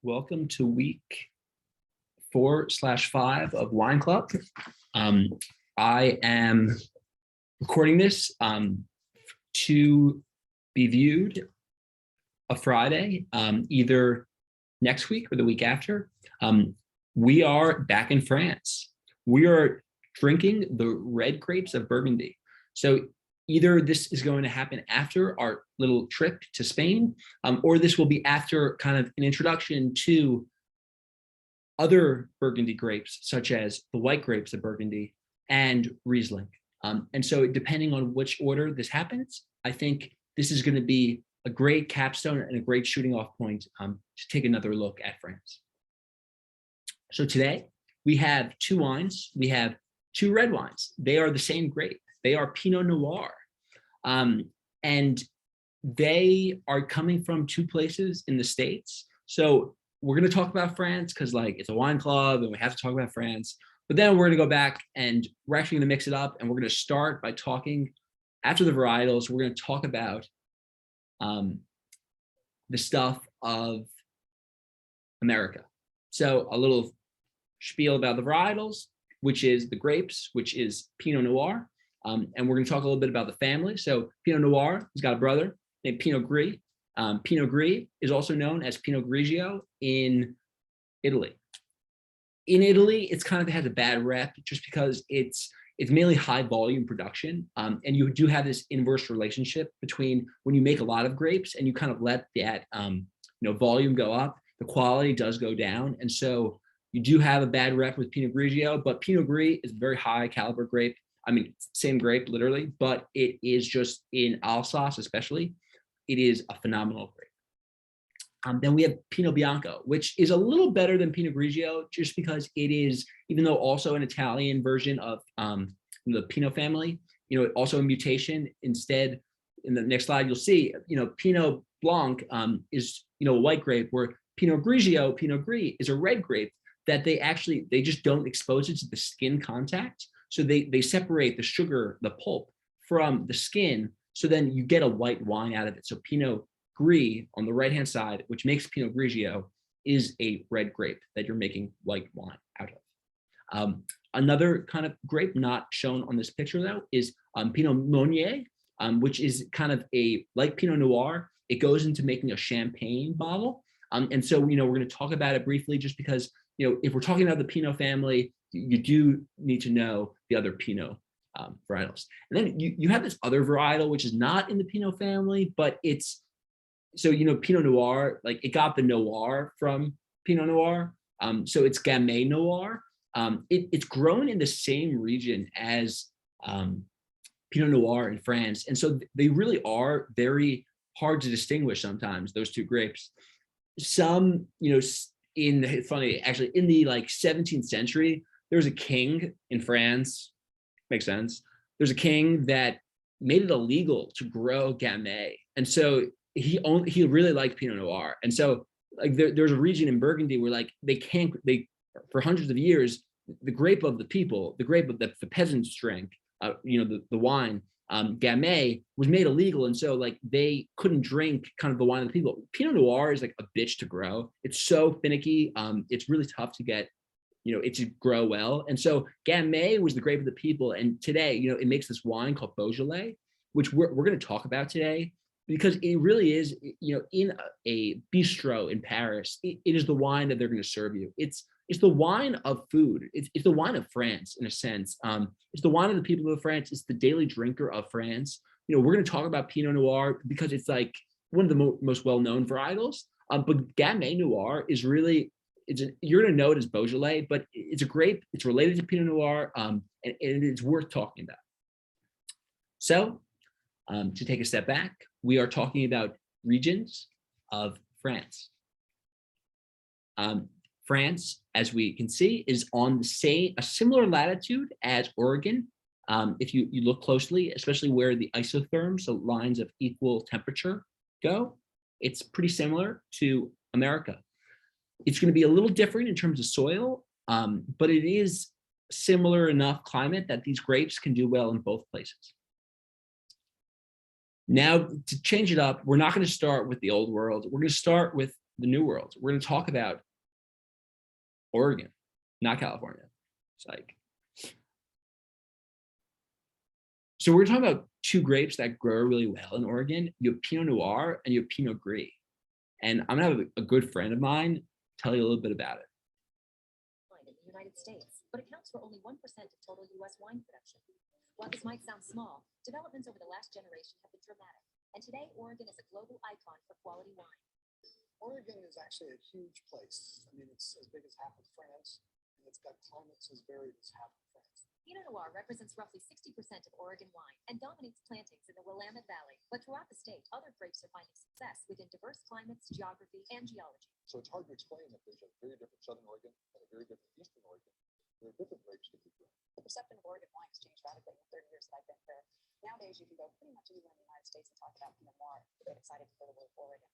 Welcome to week 4/5 of Wine Club. I am recording this to be viewed a Friday, either next week or the week after. We are back in France. We are drinking the red grapes of Burgundy. So either this is going to happen after our little trip to Spain, or this will be after kind of an introduction to other Burgundy grapes, such as the white grapes of Burgundy and Riesling. And so depending on which order this happens, I think this is going to be a great capstone and a great shooting off point to take another look at France. So today we have two wines. We have two red wines. They are the same grape. They are Pinot Noir. And they are coming from two places in the States. So we're going to talk about France because it's a wine club and we have to talk about France. But then we're going to go back and we're actually going to mix it up. And we're going to start by talking after the varietals. We're going to talk about the stuff of America. So a little spiel about the varietals, which is the grapes, which is Pinot Noir. And we're going to talk a little bit about the family. So Pinot Noir has got a brother named Pinot Gris. Pinot Gris is also known as Pinot Grigio in Italy. In Italy, it's kind of has a bad rep just because it's mainly high volume production. And you do have this inverse relationship between when you make a lot of grapes and you kind of let that volume go up, the quality does go down. And so you do have a bad rep with Pinot Grigio, but Pinot Gris is a very high caliber grape. I mean, same grape, literally, but it is just in Alsace, especially, it is a phenomenal grape. Then we have Pinot Bianco, which is a little better than Pinot Grigio, just because it is, even though also an Italian version of the Pinot family, also a mutation. Instead, in the next slide, you'll see, Pinot Blanc is, a white grape, where Pinot Grigio, Pinot Gris, is a red grape that they just don't expose it to the skin contact. So they separate the sugar, the pulp, from the skin. So then you get a white wine out of it. So Pinot Gris on the right-hand side, which makes Pinot Grigio, is a red grape that you're making white wine out of. Another kind of grape not shown on this picture, though, is Pinot Meunier, which is kind of like Pinot Noir. It goes into making a champagne bottle. And so, we're going to talk about it briefly just because, if we're talking about the Pinot family, you do need to know the other Pinot varietals. And then you have this other varietal, which is not in the Pinot family, but it's, so, Pinot Noir, it got the Noir from Pinot Noir. So it's Gamay Noir. It's grown in the same region as Pinot Noir in France. And so they really are very hard to distinguish sometimes, those two grapes. Some, in the 17th century, there was a king in France, makes sense. There's a king that made it illegal to grow Gamay. And so he really liked Pinot Noir. And so there's a region in Burgundy where they for hundreds of years, the grape of the people, the grape of the peasants drank, the wine, Gamay was made illegal. And so they couldn't drink kind of the wine of the people. Pinot Noir is a bitch to grow. It's so finicky. It's really tough to get, it to grow well. And so Gamay was the grape of the people. And today, it makes this wine called Beaujolais, which we're going to talk about today, because it really is, in a bistro in Paris, it is the wine that they're going to serve you. It's the wine of food. It's the wine of France, in a sense. It's the wine of the people of France. It's the daily drinker of France. We're going to talk about Pinot Noir because it's one of the most well-known varietals. But Gamay Noir is really, you're going to know it as Beaujolais, but it's a grape. It's related to Pinot Noir, and it's worth talking about. So to take a step back, we are talking about regions of France. France, as we can see, is on a similar latitude as Oregon. If you look closely, especially where the isotherms, so lines of equal temperature, go, it's pretty similar to America. It's going to be a little different in terms of soil, but it is similar enough climate that these grapes can do well in both places. Now, to change it up, we're not going to start with the old world. We're going to start with the New World. We're going to talk about Oregon, not California. It's like, so we're talking about two grapes that grow really well in Oregon. You have Pinot Noir and you have Pinot Gris. And I'm gonna have a good friend of mine tell you a little bit about it. In the United States, but accounts for only 1% of total U.S. wine production. While this might sound small, developments over the last generation have been dramatic, and today Oregon is a global icon for quality wine. Oregon is actually a huge place. I mean, it's as big as half of France, and it's got climates as varied as half of France. Pinot Noir represents roughly 60% of Oregon wine and dominates plantings in the Willamette Valley. But throughout the state, other grapes are finding success within diverse climates, geography, and geology. So it's hard to explain that there's a very different Southern Oregon and a very different Eastern Oregon where different grapes can be grown. The perception of Oregon wine has changed radically in the 30 years that I've been here. Nowadays, you can go pretty much anywhere in the United States and talk about Pinot Noir. We're excited for the word Oregon.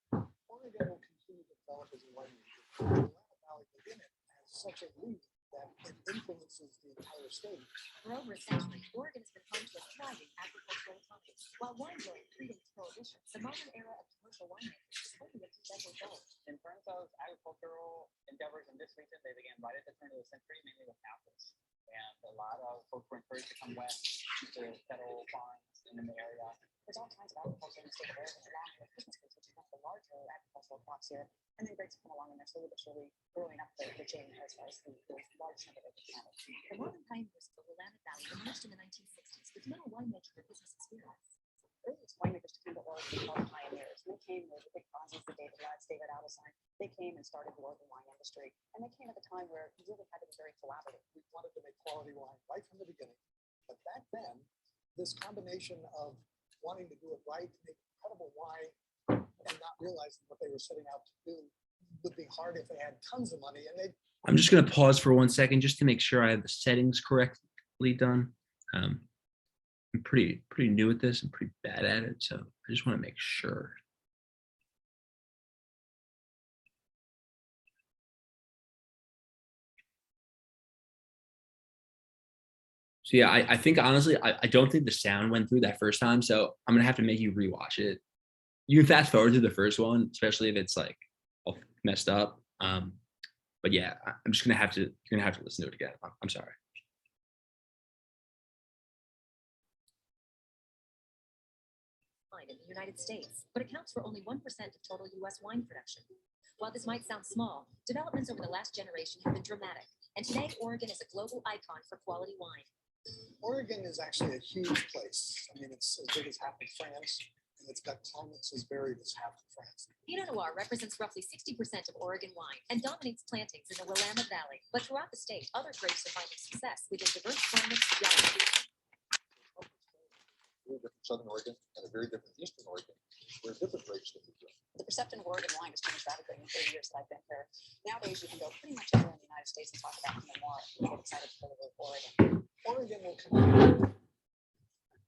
Oregon will continue to develop as a wine region. The Willamette Valley within it has such a lead that it influences the entire state. For over a century, Oregon has been home to a thriving agricultural economy. While wine growing predates prohibition, the modern era of commercial winemaking is only a few decades old. In terms of agricultural endeavors in this region, they began right at the turn of the century, mainly with apples. And a lot of folks were encouraged to come west to settle farms in the area. There's all kinds of agriculture in the state of Oregon, along with Christmas trees, which is one of the larger agricultural crops here. And then grapes come along and they're slowly but surely growing up the chain as far as the large number of acres. The modern pioneers of the Willamette Valley emerged in the 1960s with little winemaking or business experience. Earliest winemakers to come to Oregon were called pioneers. And they came with the big Fonzies, the David Latz, David Aldesign. They came and started the Oregon wine industry. And they came at a time where you really had to be very collaborative. We wanted to make quality wine right from the beginning. But back then, this combination of wanting to do it right, make incredible wine, and not realizing what they were setting out to do would be hard if they had tons of money. And they I'm just going to pause for 1 second just to make sure I have the settings correctly done. I'm pretty new at this. I'm pretty bad at it, so I just want to make sure. So yeah, I think honestly, I don't think the sound went through that first time, so I'm gonna have to make you rewatch it. You can fast forward to the first one, especially if it's like all messed up. But yeah, I'm just gonna have to. You're gonna have to listen to it again. I'm sorry. In the United States, but accounts for only 1% of total U.S. wine production. While this might sound small, developments over the last generation have been dramatic, and today Oregon is a global icon for quality wine. Oregon is actually a huge place. I mean, it's as big as half of France, and it's got climates as varied as half of France. Pinot Noir represents roughly 60% of Oregon wine and dominates plantings in the Willamette Valley. But throughout the state, other grapes are finding success within diverse climates, geography. Very different Southern Oregon and a very different Eastern Oregon where different grapes can be grown. The perception of Oregon wine has changed radically in the 30 years that I've been here. Nowadays, you can go pretty much anywhere in the United States and talk about Pinot Noir. We're excited for the word Oregon. Oregon will continue.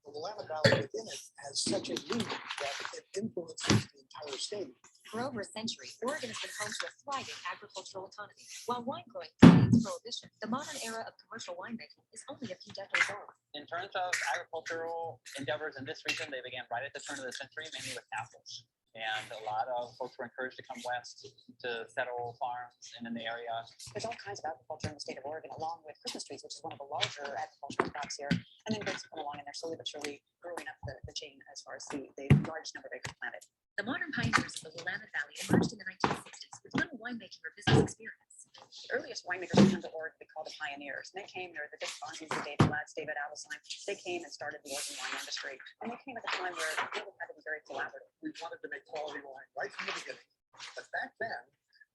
The Willamette Valley within it has such a lead that it influences the entire state. For over a century, Oregon has been home to a thriving agricultural economy. While wine growing predates prohibition, the modern era of commercial winemaking is only a few decades old. In terms of agricultural endeavors in this region, they began right at the turn of the century, mainly with apples. And a lot of folks were encouraged to come west to settle farms in the area. There's all kinds of agriculture in the state of Oregon, along with Christmas trees, which is one of the larger agricultural crops here. And then grapes come along and they're slowly but surely growing up the chain as far as the large number of acres planted. The modern pioneers of the Willamette Valley emerged in the 1960s with little winemaking or business experience. The earliest winemakers to come to Oregon we call the pioneers. And they came, there were the big Fonzies, the David Latz, David Aldesign. They came and started the Oregon wine industry. And they came at a time where people had to be very collaborative. We wanted to make quality wine right from the beginning. But back then,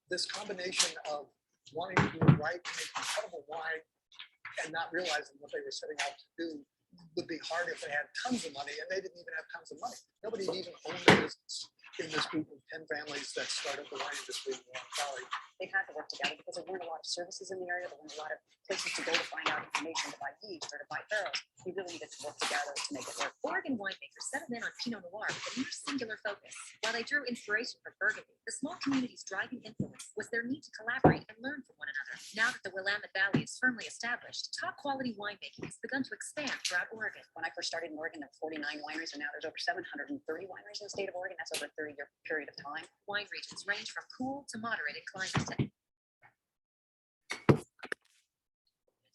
this combination of wanting to do it right, make incredible wine, and not realizing what they were setting out to do would be hard if they had tons of money, and they didn't even have tons of money. Nobody even owned a business in this group of 10 families that started the wine industry in the Willamette Valley. They had to work together because there weren't a lot of services in the area. There weren't a lot of places to go to find out information, to buy yeast or to buy barrels. We really needed to work together to make it work. Oregon winemakers settled in on Pinot Noir with a near singular focus. While they drew inspiration from Burgundy, the small community's driving influence was their need to collaborate and learn from one another. Now that the Willamette Valley is firmly established, top quality winemaking has begun to expand throughout Oregon. When I first started in Oregon, there were 49 wineries, and now there's over 730 wineries in the state of Oregon. That's over a 30-year period of time. Wine regions range from cool to moderate in climate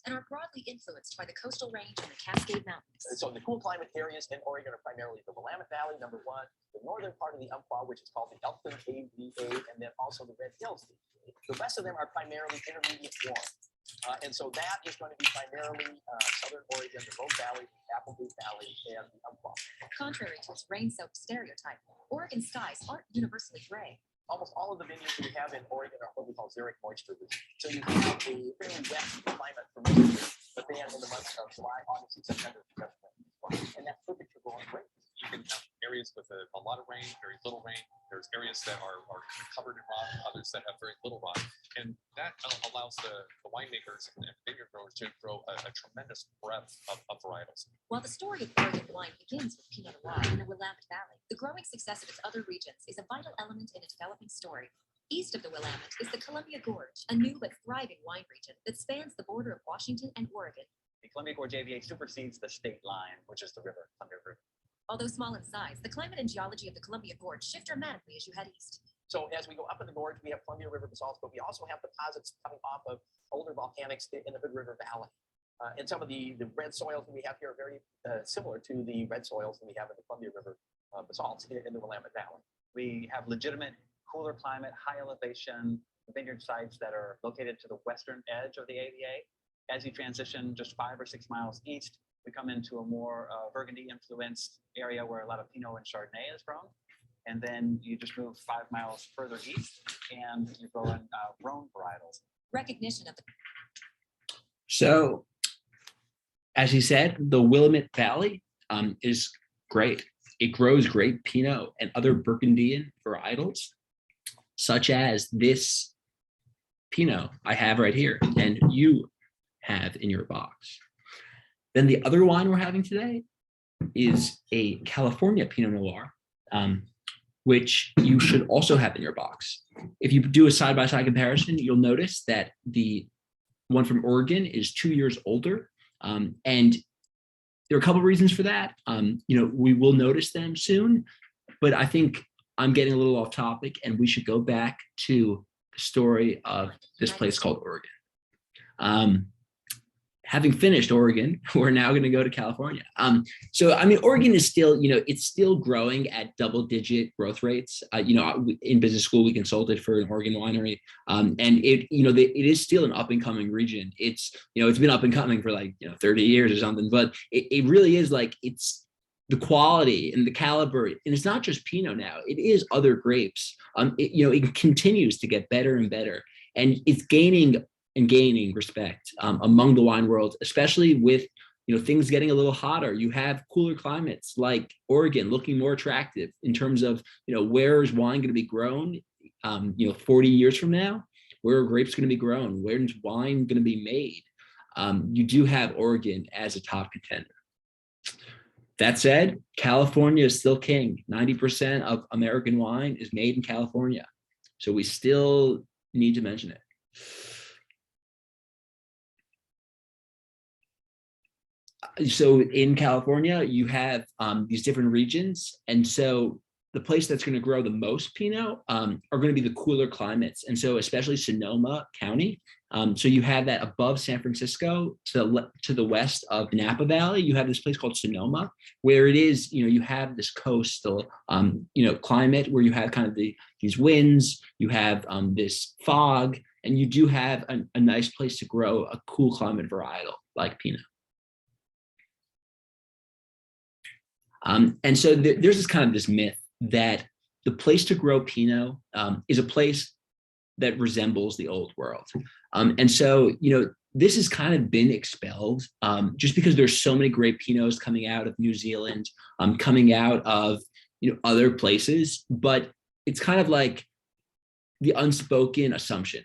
and are broadly influenced by the coastal range and the Cascade Mountains. So the cool climate areas in Oregon are primarily the Willamette Valley, number one, the northern part of the Umpqua, which is called the Elkton AVA, and then also the Red Hills. The rest of them are primarily intermediate warm. And so that is going to be primarily southern Oregon, the Rogue Valley, the Applebeet Valley, and the Umpqua. Contrary to its rain-soaked stereotype, Oregon skies aren't universally gray. Almost all of the vineyards that we have in Oregon are what we call xeric moisture regions. So you have a fairly wet climate for most of the year, but then in the months of July, August, and September, it's just fine. And that's perfect for growing grapes. You can have areas with a lot of rain, very little rain. There's areas that are covered in rock, others that have very little rock. And that allows the winemakers and vineyard growers to grow a tremendous breadth of varietals. While the story of Oregon wine begins with Pinot Noir in the Willamette Valley, the growing success of its other regions is a vital element in a developing story. East of the Willamette is the Columbia Gorge, a new but thriving wine region that spans the border of Washington and Oregon. The Columbia Gorge AVA supersedes the state line, which is the river, Columbia River. Although small in size, the climate and geology of the Columbia Gorge shift dramatically as you head east. So as we go up in the gorge, we have Columbia River basalts, but we also have deposits coming off of older volcanics in the Hood River Valley. And some of the red soils that we have here are very similar to the red soils that we have in the Columbia River basalts in the Willamette Valley. We have legitimate cooler climate, high elevation vineyard sites that are located to the western edge of the AVA. As you transition just 5 or 6 miles east, we come into a more Burgundy influenced area where a lot of Pinot and Chardonnay is grown. And then you just move 5 miles further east and you grow in Rhone varietals. Recognition of the So, as he said, the Willamette Valley is great. It grows great Pinot and other Burgundian varietals, such as this Pinot I have right here, and you have in your box. Then the other wine we're having today is a California Pinot Noir, which you should also have in your box. If you do a side-by-side comparison, you'll notice that the one from Oregon is 2 years older. And there are a couple of reasons for that. We will notice them soon, but I think I'm getting a little off topic and we should go back to the story of this place called Oregon. Having finished Oregon, we're now going to go to California. Oregon is still, it's still growing at double-digit growth rates. In business school, we consulted for an Oregon winery, and it is still an up-and-coming region. It's been up and coming for 30 years or something, but it really is it's the quality and the caliber, and it's not just Pinot now. It is other grapes. It continues to get better and better, and it's gaining respect among the wine world, especially with things getting a little hotter. You have cooler climates like Oregon looking more attractive in terms of where is wine going to be grown 40 years from now, where are grapes going to be grown, where's wine going to be made. You do have Oregon as a top contender. That said, California is still king. 90% of American wine is made in California, so we still need to mention it. So in California, you have these different regions. And so the place that's going to grow the most Pinot are going to be the cooler climates. And so especially Sonoma County. So you have that above San Francisco to the west of Napa Valley. You have this place called Sonoma, where it is, you have this coastal, climate where you have kind of these winds, you have this fog, and you do have a nice place to grow a cool climate varietal like Pinot. And so there's this myth that the place to grow Pinot is a place that resembles the old world. And so, this has kind of been expelled just because there's so many great Pinots coming out of New Zealand, coming out of, other places, but it's kind of like the unspoken assumption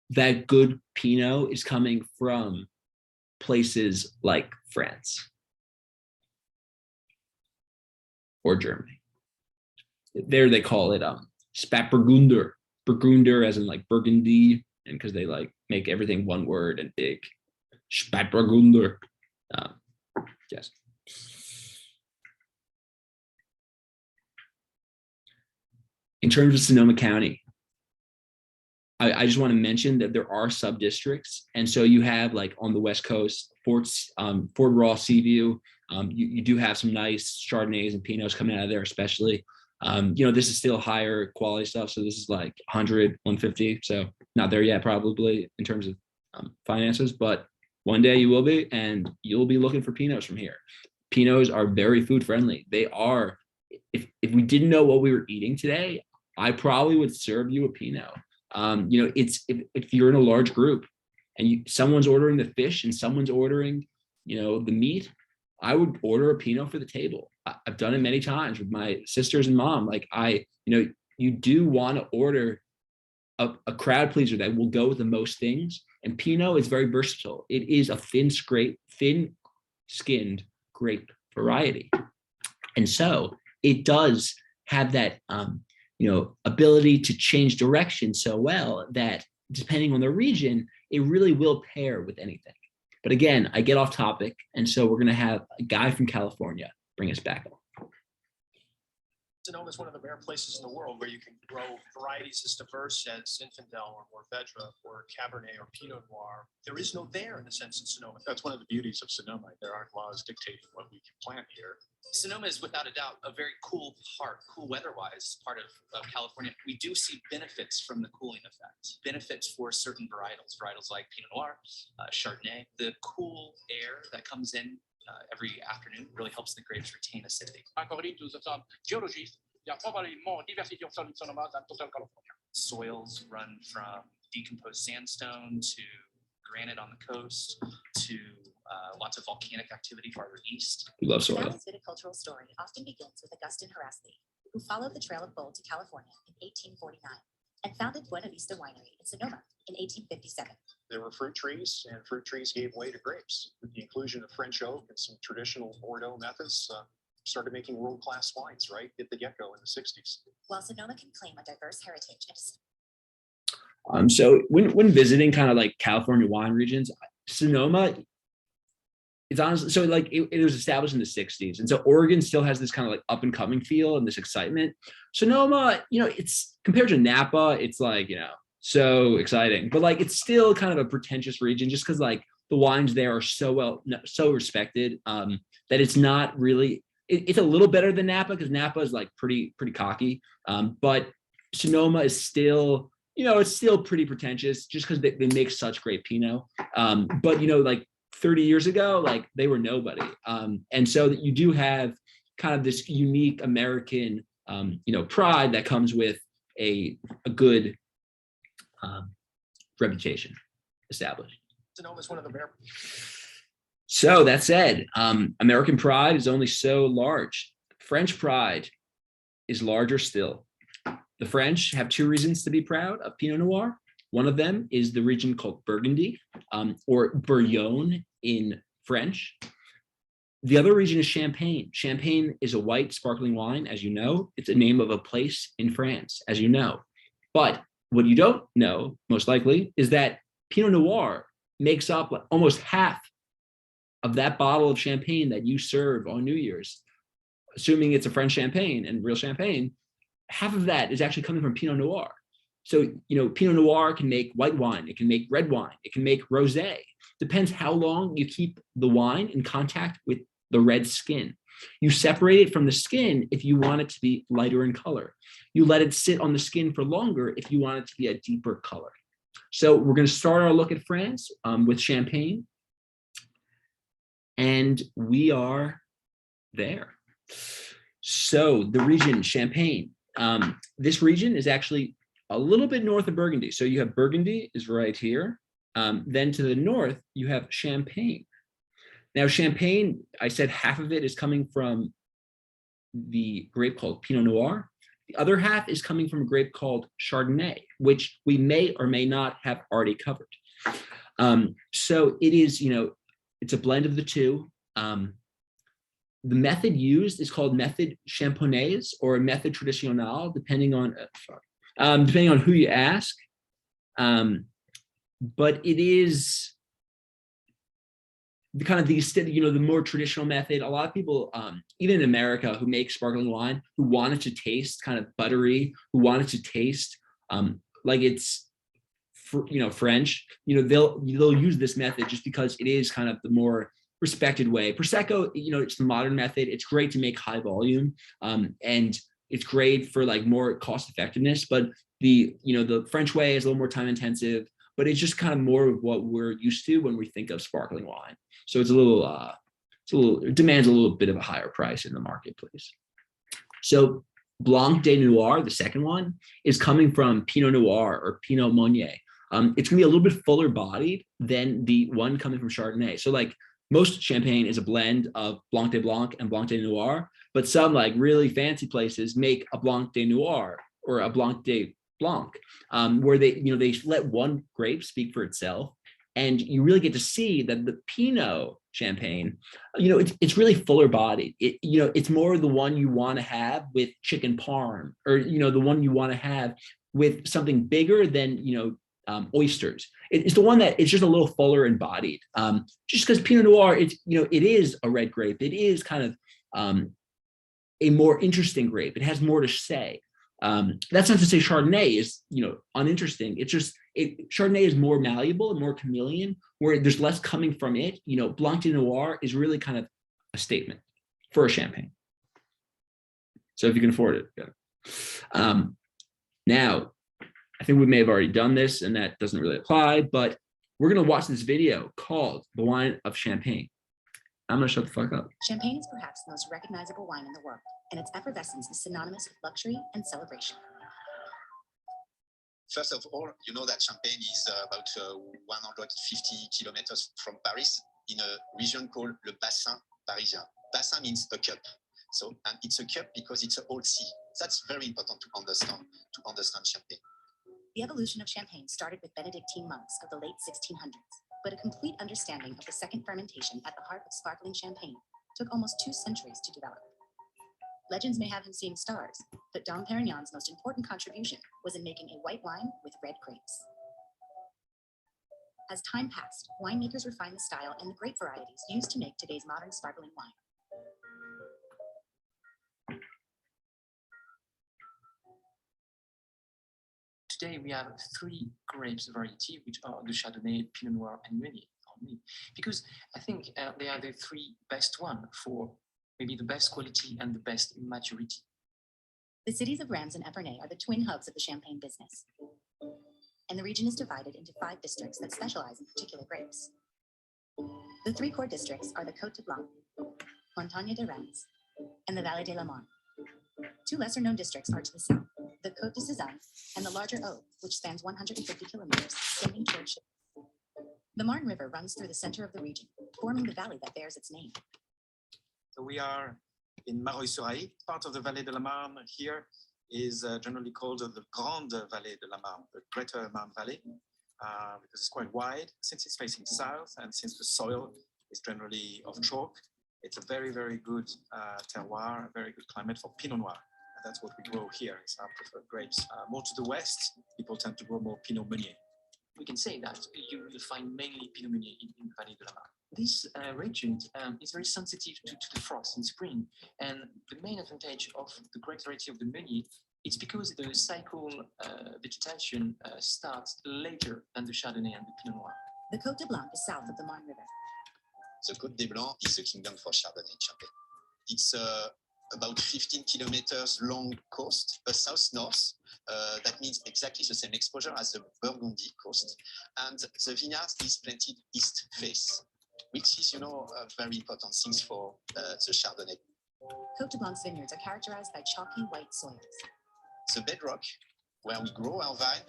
that good Pinot is coming from places like France or Germany. There they call it Spätburgunder, Burgunder as in Burgundy, and because they make everything one word and big. Spätburgunder. Yes. In terms of Sonoma County, I just want to mention that there are sub districts, and so you have like on the West Coast, Fort Ross, Seaview. You do have some nice Chardonnays and Pinots coming out of there, especially. This is still higher quality stuff, so this is like 100, 150. So not there yet, probably in terms of finances, but one day you will be, and you'll be looking for Pinots from here. Pinots are very food friendly. They are. If we didn't know what we were eating today, I probably would serve you a Pinot. It's if you're in a large group and someone's ordering the fish and someone's ordering, the meat, I would order a Pinot for the table. I've done it many times with my sisters and mom. Like you do want to order a crowd pleaser that will go with the most things. And Pinot is very versatile. It is a thin-skinned grape variety. And so it does have that, ability to change direction so well that depending on the region, it really will pair with anything. But again, I get off topic. And so we're going to have a guy from California bring us back. Sonoma is one of the rare places in the world where you can grow varieties as diverse as Zinfandel or Mourvedre or Cabernet or Pinot Noir. There is no there in the sense in Sonoma. That's one of the beauties of Sonoma. There aren't laws dictating what we can plant here. Sonoma is without a doubt a very cool weather-wise part of California. We do see benefits from the cooling effect, benefits for certain varietals like Pinot Noir, Chardonnay. The cool air that comes in every afternoon really helps the grapes retain acidity. According to some geologists, there are probably more diversity of soil in Sonoma than total California. Soils run from decomposed sandstone to granite on the coast to lots of volcanic activity farther east. We love The soil. valley's viticultural story often begins with Augustin Harasley, who followed the Trail of Gold to California in 1849 and founded Buena Vista Winery in Sonoma in 1857. There were fruit trees, and fruit trees gave way to grapes. With the inclusion of French oak and some traditional Bordeaux methods, started making world-class wines right at the get-go in the 60s. While Sonoma can claim a diverse heritage Um, and so when visiting kind of like California wine regions, Sonoma, it's honestly, so like it was established in the 60s. And so Oregon still has this kind of like up and coming feel and this excitement. Sonoma, it's compared to Napa, it's like, so exciting, but like, it's still kind of a pretentious region just because like the wines there are so respected that it's not really, it's a little better than Napa because Napa is like pretty cocky. But Sonoma is still, it's still pretty pretentious just because they make such great Pinot. But like 30 years ago, like they were nobody. And so that you do have kind of this unique American, pride that comes with a good reputation established. Sonoma is one of the rare. So that said, American pride is only so large. French pride is larger still. The French have two reasons to be proud of Pinot Noir. One of them is the region called Burgundy, or Bourgogne in French. The other region is Champagne. Champagne is a white sparkling wine, as you know. It's a name of a place in France, as you know. But what you don't know, most likely, is that Pinot Noir makes up almost half of that bottle of champagne that you serve on New Year's. Assuming it's a French champagne and real champagne, half of that is actually coming from Pinot Noir. So, Pinot Noir can make white wine, it can make red wine, it can make rosé. Depends how long you keep the wine in contact with the red skin. You separate it from the skin if you want it to be lighter in color. You let it sit on the skin for longer if you want it to be a deeper color. So we're going to start our look at France with Champagne. And we are there. So the region, Champagne. This region is actually a little bit north of Burgundy. So you have Burgundy is right here. Then to the north, you have Champagne. Now, Champagne, I said half of it is coming from the grape called Pinot Noir. The other half is coming from a grape called Chardonnay, which we may or may not have already covered. So it is, it's a blend of the two. The method used is called method champonnaise or method traditionnelle, depending on who you ask. But it is kind of these, the more traditional method. A lot of people, even in America, who make sparkling wine, who want it to taste kind of buttery, who want it to taste like it's, French, they'll use this method just because it is kind of the more respected way. Prosecco, it's the modern method. It's great to make high volume, and it's great for like more cost effectiveness. But the French way is a little more time intensive, but it's just kind of more of what we're used to when we think of sparkling wine. So it demands a little bit of a higher price in the marketplace. So Blanc de Noir, the second one, is coming from Pinot Noir or Pinot Meunier. It's gonna be a little bit fuller bodied than the one coming from Chardonnay. So like most champagne is a blend of Blanc de Blanc and Blanc de Noir, but some like really fancy places make a Blanc de Noir or a Blanc de Blanc, where they let one grape speak for itself. And you really get to see that the Pinot champagne, it's really fuller bodied. It's more the one you want to have with chicken parm, or, the one you want to have with something bigger than, oysters. It's the one that it's just a little fuller and bodied. Just because Pinot Noir, it is a red grape. It is kind of a more interesting grape. It has more to say. That's not to say Chardonnay is, uninteresting. It's just Chardonnay is more malleable and more chameleon, where there's less coming from it. Blanc de Noir is really kind of a statement for a champagne. So if you can afford it, yeah. Now, I think we may have already done this, and that doesn't really apply, but we're gonna watch this video called "The Wine of Champagne." I'm gonna shut the fuck up. Champagne is perhaps the most recognizable wine in the world, and its effervescence is synonymous with luxury and celebration. First of all, you know that Champagne is about 150 kilometers from Paris in a region called Le Bassin Parisien. Bassin means a cup. So, and it's a cup because it's an old sea. That's very important to understand Champagne. The evolution of Champagne started with Benedictine monks of the late 1600s, but a complete understanding of the second fermentation at the heart of sparkling champagne took almost 2 centuries to develop. Legends may have him seeing stars, but Dom Perignon's most important contribution was in making a white wine with red grapes. As time passed, winemakers refined the style and the grape varieties used to make today's modern sparkling wine. Today we have 3 grapes variety, which are the Chardonnay, Pinot Noir, and Meunier only, because I think they are the 3 best one for maybe the best quality and the best maturity. The cities of Reims and Epernay are the twin hubs of the Champagne business, and the region is divided into 5 districts that specialize in particular grapes. The 3 core districts are the Côte de Blanc, Montagne de Reims, and the Vallée de la Marne. 2 lesser-known districts are to the south, the Côte de Sézanne and the larger Aude, which spans 150 kilometers, extending towards Chile. The Marne River runs through the center of the region, forming the valley that bears its name. So we are in Mareuil-sur-Aille. Part of the Vallée de la Marne here is generally called the Grande Vallée de la Marne, the Greater Marne Valley, because it's quite wide. Since it's facing south and since the soil is generally of chalk, it's a very, very good terroir, a very good climate for Pinot Noir. And that's what we grow here. It's our preferred grapes. More to the west, people tend to grow more Pinot Meunier. We can say that you will find mainly Pinot Meunier in Vallée de la Marne. This region is very sensitive to the frost in spring, and the main advantage of the grape variety of the Meunier is because the cycle vegetation starts later than the Chardonnay and the Pinot Noir. The Côte de Blanc is south of the Marne River. The Côte des Blancs is the kingdom for Chardonnay and Champagne. It's about 15 kilometers long coast, south-north. That means exactly the same exposure as the Burgundy coast. And the vineyard is planted east face, which is, very important things for the Chardonnay. Côte de Blanc's vineyards are characterized by chalky white soils. The bedrock where we grow our vine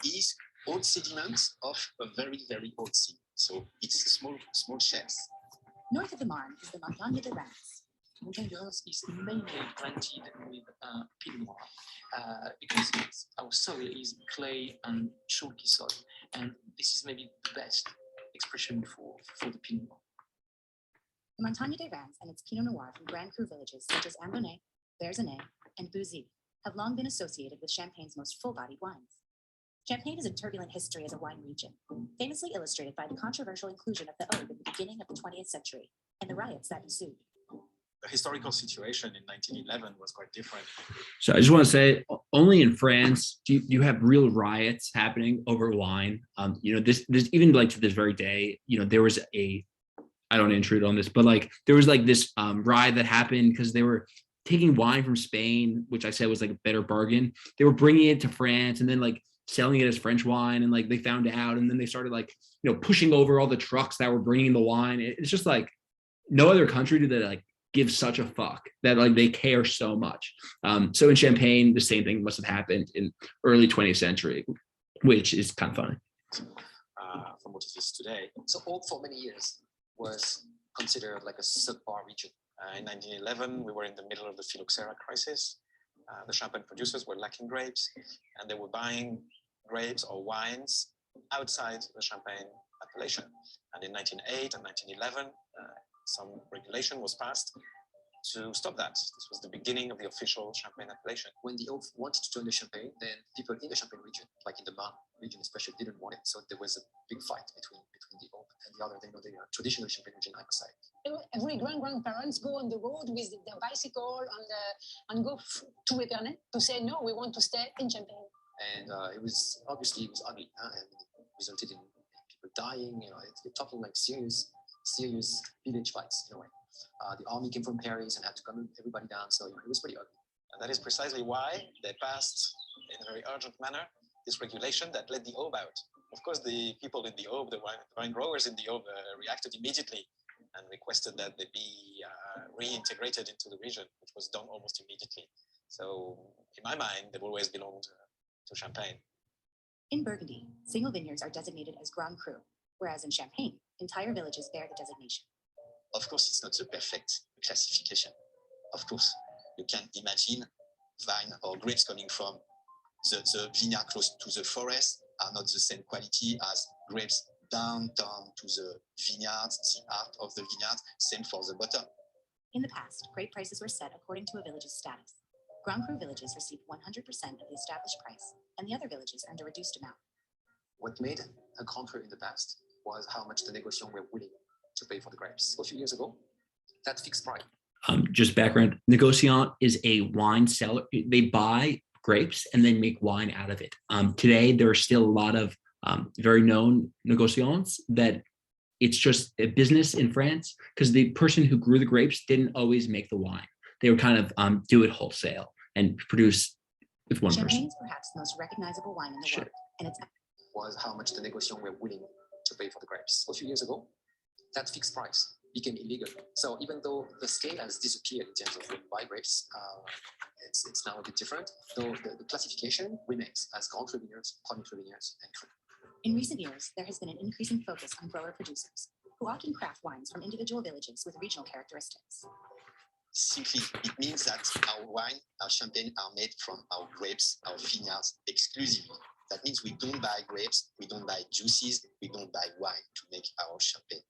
is old sediments of a very, very old sea. So it's small shells. North of the Marne is the Montagne de Reims. Montagne de Reims is mainly planted with Pinot Noir because our soil is clay and chalky soil, and this is maybe the best expression for the Pinot Noir. The Montagne de Reims and its Pinot Noir from Grand Cru villages such as Ambonnay, Verzenay, and Bouzy have long been associated with Champagne's most full-bodied wines. Champagne has a turbulent history as a wine region, famously illustrated by the controversial inclusion of the Aude in the beginning of the 20th century and the riots that ensued. The historical situation in 1911 was quite different. So I just want to say, only in France do you have real riots happening over wine. This even like to this very day, there was I don't want to intrude on this, but like there was like this riot that happened because they were taking wine from Spain, which I said was like a better bargain. They were bringing it to France and then like selling it as French wine, and like they found out, and then they started like pushing over all the trucks that were bringing the wine. It's just like no other country do they like give such a fuck that like they care so much. So in Champagne, the same thing must have happened in early 20th century, which is kind of funny. From what it is today. So Old for many years was considered like a subpar region. In 1911, we were in the middle of the phylloxera crisis. The champagne producers were lacking grapes, and they were buying grapes or wines outside the Champagne appellation. And in 1908 and 1911, some regulation was passed to stop that. This was the beginning of the official Champagne appellation. When the Oath wanted to join the Champagne, then people in the Champagne region, like in the Marne region especially, didn't want it. So there was a big fight between the Oath and the other, the traditional Champagne region outside. Every grandparents go on the road with their bicycle and go to Epernay to say, no, we want to stay in Champagne. And it was ugly, and it resulted in people dying. It's talking like serious village fights in a way. The army came from Paris and had to come everybody down. So it was pretty ugly. And that is precisely why they passed in a very urgent manner this regulation that let the Aube out. Of course, the people in the Aube, the wine growers in the Aube reacted immediately and requested that they be reintegrated into the region, which was done almost immediately. So in my mind, they've always belonged to Champagne. In Burgundy, single vineyards are designated as Grand Cru, whereas in Champagne, entire villages bear the designation. Of course, it's not the perfect classification. Of course, you can imagine vine or grapes coming from the vineyard close to the forest are not the same quality as grapes down to the vineyards, the art of the vineyard, same for the bottom. In the past, grape prices were set according to a village's status. Grand Cru villages received 100% of the established price, and the other villages earned a reduced amount. What made a Grand Cru in the past was how much the négociants were willing to pay for the grapes. A few years ago, that fixed price. Just background, négociant is a wine seller. They buy grapes and then make wine out of it. Today, there are still a lot of very known négociants that it's just a business in France because the person who grew the grapes didn't always make the wine. They would kind of do it wholesale and produce with one person. Champagne is perhaps the most recognizable wine in the world, and it's was how much the négociants were willing to pay for the grapes. A few years ago, that fixed price became illegal. So even though the scale has disappeared in terms of when you buy grapes, it's now a bit different, though the classification remains as Grand Cru vineyards, Premier Cru vineyards, and Cru. In recent years, there has been an increasing focus on grower producers, who often craft wines from individual villages with regional characteristics. Simply, it means that our wine, our champagne are made from our grapes, our vineyards exclusively. That means we don't buy grapes, we don't buy juices, we don't buy wine to make our champagne.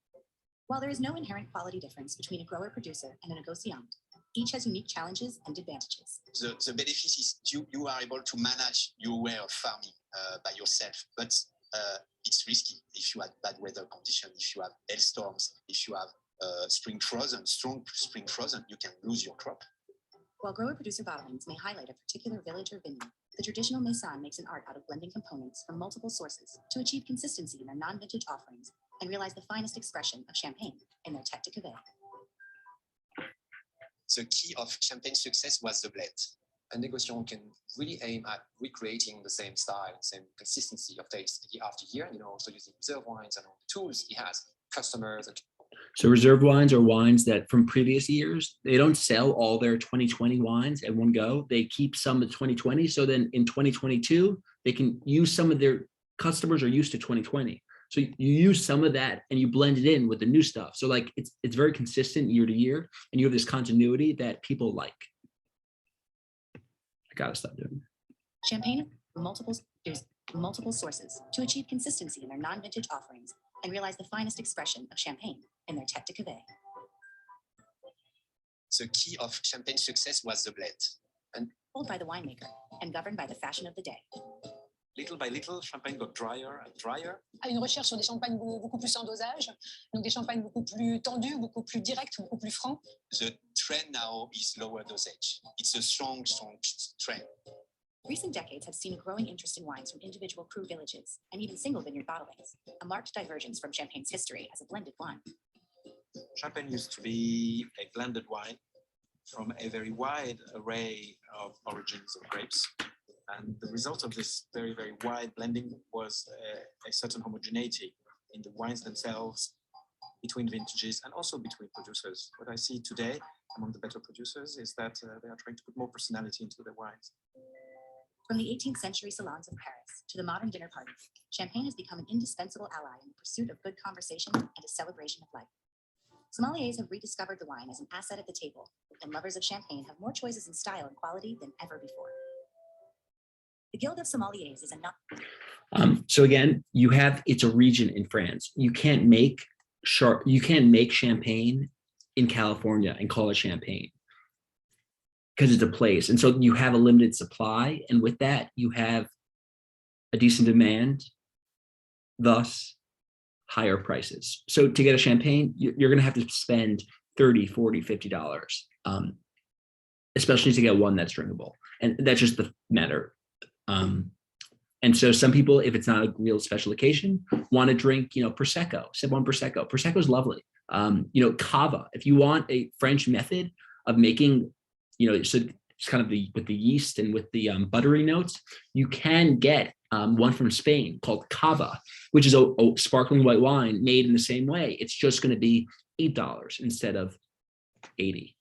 While there is no inherent quality difference between a grower-producer and a négociant, each has unique challenges and advantages. The benefit is you are able to manage your way of farming by yourself, but it's risky if you have bad weather conditions, if you have hailstorms, if you have strong spring frozen, you can lose your crop. While grower-producer bottlings may highlight a particular village or vineyard, the traditional maison makes an art out of blending components from multiple sources to achieve consistency in their non-vintage offerings and realize the finest expression of champagne in their tête de cuvée. The key of champagne success was the blend. A négociant can really aim at recreating the same style, same consistency of taste year after year, also using reserve wines and all the tools he has, customers. So reserve wines are wines that from previous years, they don't sell all their 2020 wines at one go. They keep some of 2020. So then in 2022, they can use some of their customers are used to 2020. So you use some of that and you blend it in with the new stuff. So like it's very consistent year to year, and you have this continuity that people like. I gotta stop doing that. Champagne there's multiple sources to achieve consistency in their non-vintage offerings and realize the finest expression of champagne in their tête de cuvée. The key of champagne success was the blend. Controlled by the winemaker and governed by the fashion of the day. little by little, champagne got drier and drier. À une recherche sur des champagnes beaucoup plus en dosage, donc des champagnes beaucoup plus tendus, beaucoup plus directs, beaucoup plus francs. The trend now is lower dosage. It's a strong trend. Recent decades have seen a growing interest in wines from individual cru villages and even single vineyard bottlings, a marked divergence from Champagne's history as a blended wine. Champagne used to be a blended wine from a very wide array of origins of grapes. And the result of this very, very wide blending was a certain homogeneity in the wines themselves, between vintages, and also between producers. What I see today among the better producers is that they are trying to put more personality into their wines. From the 18th century salons of Paris to the modern dinner party, champagne has become an indispensable ally in the pursuit of good conversation and a celebration of life. Sommeliers have rediscovered the wine as an asset at the table, and lovers of champagne have more choices in style and quality than ever before. The Guild of Sommeliers is enough. So again, it's a region in France. You can't make champagne in California and call it champagne, because it's a place. And so you have a limited supply. And with that, you have a decent demand, thus higher prices. So to get a champagne, you're going to have to spend $30, $40, $50, especially to get one that's drinkable. And that's just the matter. And so some people, if it's not a real special occasion, want to drink, Prosecco, sip on Prosecco. Prosecco is lovely. Cava, if you want a French method of making, so it's kind of with the yeast and with the buttery notes, you can get one from Spain called Cava, which is a sparkling white wine made in the same way. It's just going to be $8 instead of $80.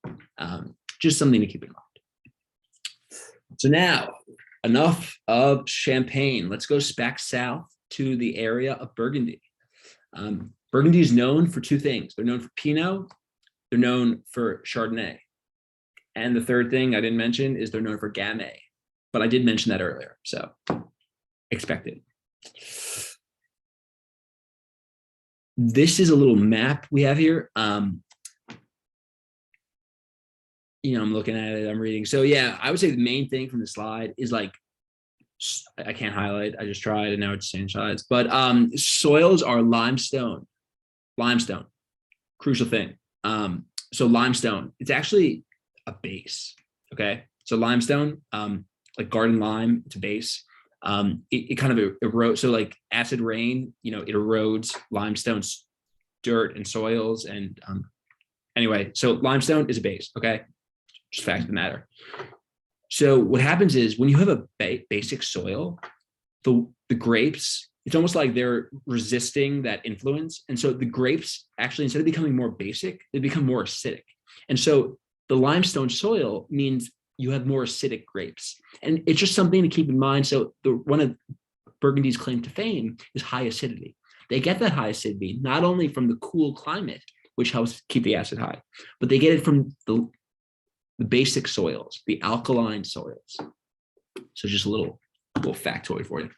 Just something to keep in mind. So now, enough of champagne. Let's go back south to the area of Burgundy. Burgundy is known for two things. They're known for Pinot. They're known for Chardonnay. And the third thing I didn't mention is they're known for Gamay, but I did mention that earlier, so expect it. This is a little map we have here. I'm looking at it, I'm reading. So yeah, I would say the main thing from the slide is I can't highlight, I just tried and now it's changed sides, but soils are limestone, crucial thing. So limestone, it's actually a base. Okay. So limestone, like garden lime, it's a base. It kind of erodes. So like acid rain, it erodes limestone, dirt and soils. And anyway, so limestone is a base. Okay. Just fact of the matter. So what happens is when you have a basic soil, the grapes, it's almost like they're resisting that influence. And so the grapes actually, instead of becoming more basic, they become more acidic. And so the limestone soil means you have more acidic grapes. And it's just something to keep in mind. So one of Burgundy's claim to fame is high acidity. They get that high acidity not only from the cool climate, which helps keep the acid high, but they get it from the basic soils, the alkaline soils. So just a little factoid for you.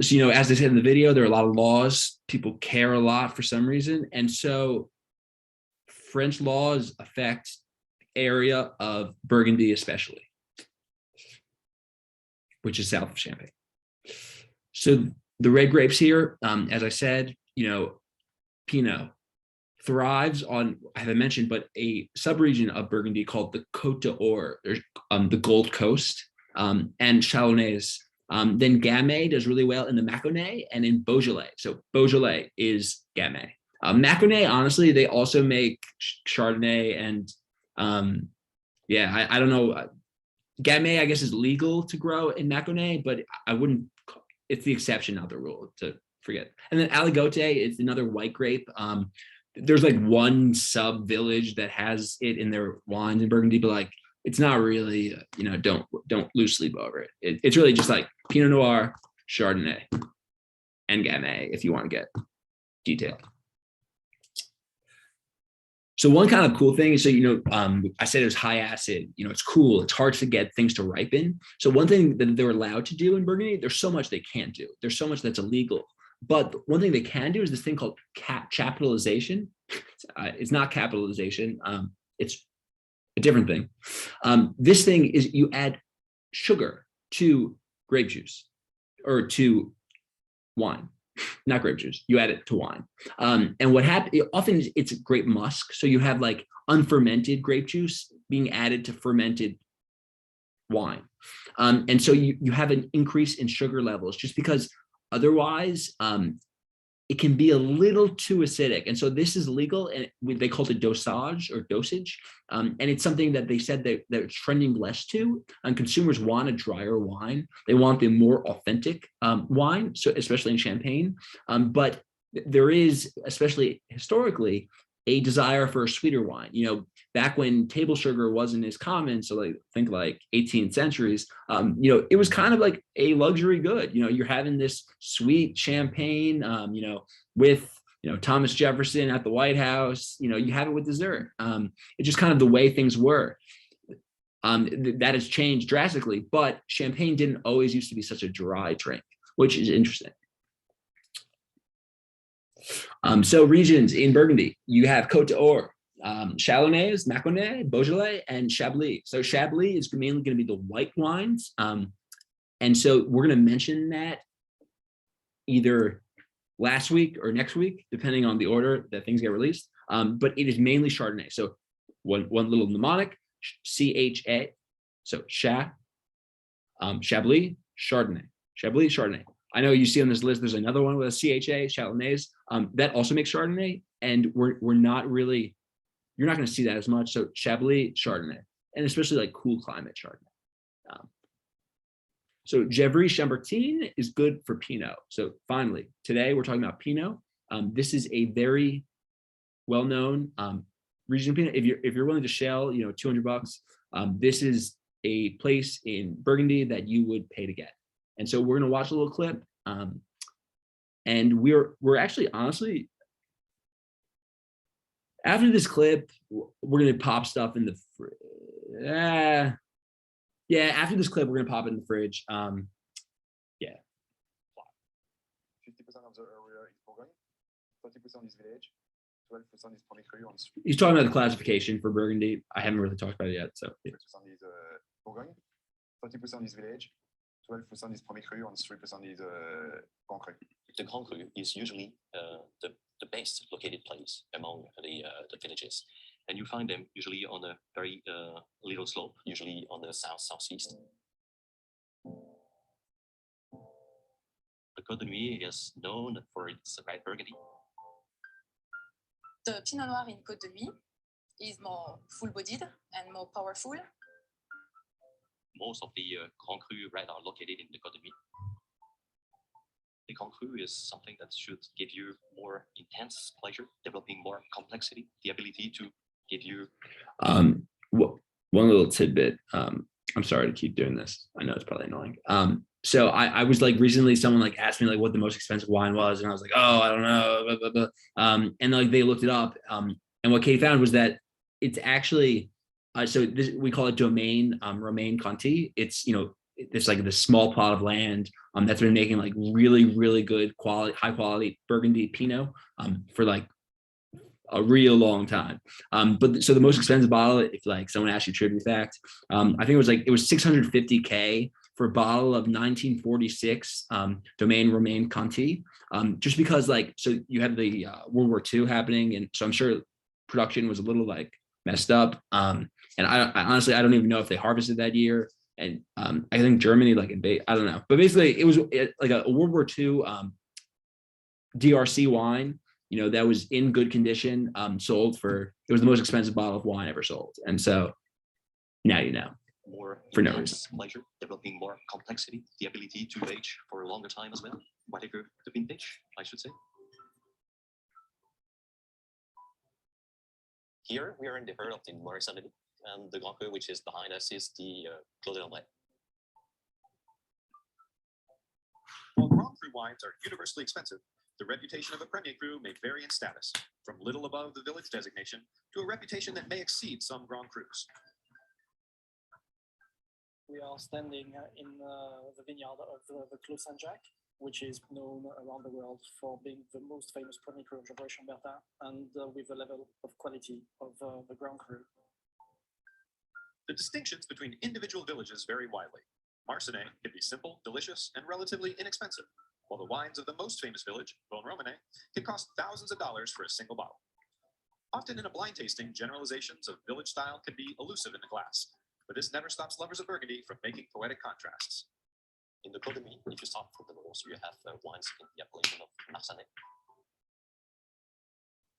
So, as I said in the video, there are a lot of laws. People care a lot for some reason. And so French laws affect the area of Burgundy, especially, which is south of Champagne. So the red grapes here, as I said, Pinot thrives on, I haven't mentioned, but a subregion of Burgundy called the Côte d'Or, the Gold Coast, and Chardonnays. Then Gamay does really well in the Mâconnais and in Beaujolais. So Beaujolais is Gamay. Mâconnais, honestly, they also make Chardonnay and I don't know. Gamay, I guess, is legal to grow in Mâconnais, but I wouldn't, it's the exception, not the rule, to forget. And then Aligoté is another white grape. There's like one sub village that has it in their wines in Burgundy, but it's not really, don't lose sleep over it. It's really just like Pinot Noir, Chardonnay, and Gamay if you want to get detailed. So one kind of cool thing is, I said it was high acid, it's cool. It's hard to get things to ripen. So one thing that they're allowed to do in Burgundy, there's so much they can't do. There's so much that's illegal. But one thing they can do is this thing called capitalization. It's not capitalization. It's a different thing. This thing is you add sugar to grape juice or to wine, not grape juice. You add it to wine. And what happens, often it's grape musk. So you have like unfermented grape juice being added to fermented wine. And so you have an increase in sugar levels just because otherwise it can be a little too acidic. And so this is legal, and they call it dosage or dosage. And it's something that they said that they're trending less to. And consumers want a drier wine. They want the more authentic wine, so especially in Champagne. But there is, especially historically, a desire for a sweeter wine. You know, back when table sugar wasn't as common, so like think like 18th centuries, you know, it was kind of like a luxury good. You know, you're having this sweet champagne, you know, with, you know, Thomas Jefferson at the White House. You know, you have it with dessert. It's just kind of the way things were. That has changed drastically, but champagne didn't always used to be such a dry drink, which is interesting. So regions in Burgundy, you have Côte d'Or, Chalonnais, Mâconnais, Beaujolais, and Chablis. So Chablis is mainly going to be the white wines. And so we're going to mention that either last week or next week, depending on the order that things get released. But it is mainly Chardonnay. So one little mnemonic, CHA. So Chablis, Chardonnay. Chablis, Chardonnay. I know you see on this list, there's another one with a CHA, Chalonnais, that also makes Chardonnay, and we're not really, you're not going to see that as much. So Chablis, Chardonnay, and especially like cool climate Chardonnay. So Gevrey Chambertin is good for Pinot. So finally, today we're talking about Pinot. This is a very well-known region of Pinot. If you're willing to shell, you know, $200, this is a place in Burgundy that you would pay to get. And so we're going to watch a little clip, and we're actually, honestly, after this clip, we're going to pop stuff in the yeah, after this clip, we're going to pop it in the fridge. Yeah. 50% of the area is Bourgogne, 30% is village, 12% is Premier Cru, and He's talking about the classification for Burgundy. I haven't really talked about it yet. So 30% is Bourgogne, 30% is village, 12% is Premier Cru, and 3% is Grand Cru. The Grand Cru is usually the best located place among the villages. And you find them usually on a very little slope, usually on the southeast. The Côte de Nuit is known for its red Burgundy. The Pinot Noir in Côte de Nuit is more full-bodied and more powerful. Most of the Grand Cru red are located in the Côte de Nuit. The Grand Cru is something that should give you more intense pleasure, developing more complexity, the ability to give you. One little tidbit. I'm sorry to keep doing this. I know it's probably annoying. So I was like recently, someone like asked me like what the most expensive wine was, and I was like, oh, I don't know. Blah, blah, blah. And like they looked it up, and what Kate found was that it's actually so this, we call it Domaine Romain Conti. It's, you know, it's like this small plot of land that's been making like really good quality, high quality Burgundy Pinot for like a real long time. But so the most expensive bottle, if like someone asked you trivia fact, I think it was $650K for a bottle of 1946 Domaine Romain Conti, just because like, so you have the World War II happening, and so I'm sure production was a little like messed up. And I honestly, I don't even know if they harvested that year. And I think Germany, like I don't know, but basically it was like a World War II DRC wine, you know, that was in good condition, sold for, it was the most expensive bottle of wine ever sold. And so now you know. More for no reason. Pleasure, developing more complexity, the ability to age for a longer time as well, whatever the vintage, I should say. Here we are in the heart of the Marais-Saint-Denis, and the Grand Cru, which is behind us, is the Clos de l'Ambray. While Grand Cru wines are universally expensive, the reputation of a Premier Cru may vary in status, from little above the village designation to a reputation that may exceed some Grand Crus. We are standing in the vineyard of the Clos Saint-Jacques, which is known around the world for being the most famous Premier Cru of Gevrey-Chambertin, and with a level of quality of the Grand Cru. The distinctions between individual villages vary widely. Marsanne can be simple, delicious, and relatively inexpensive, while the wines of the most famous village, Bon Romane, can cost thousands of dollars for a single bottle. Often in a blind tasting, generalizations of village style can be elusive in the glass, but this never stops lovers of Burgundy from making poetic contrasts. In the Burgundy, if you start from the north, you have wines in the appellation of Marsanne.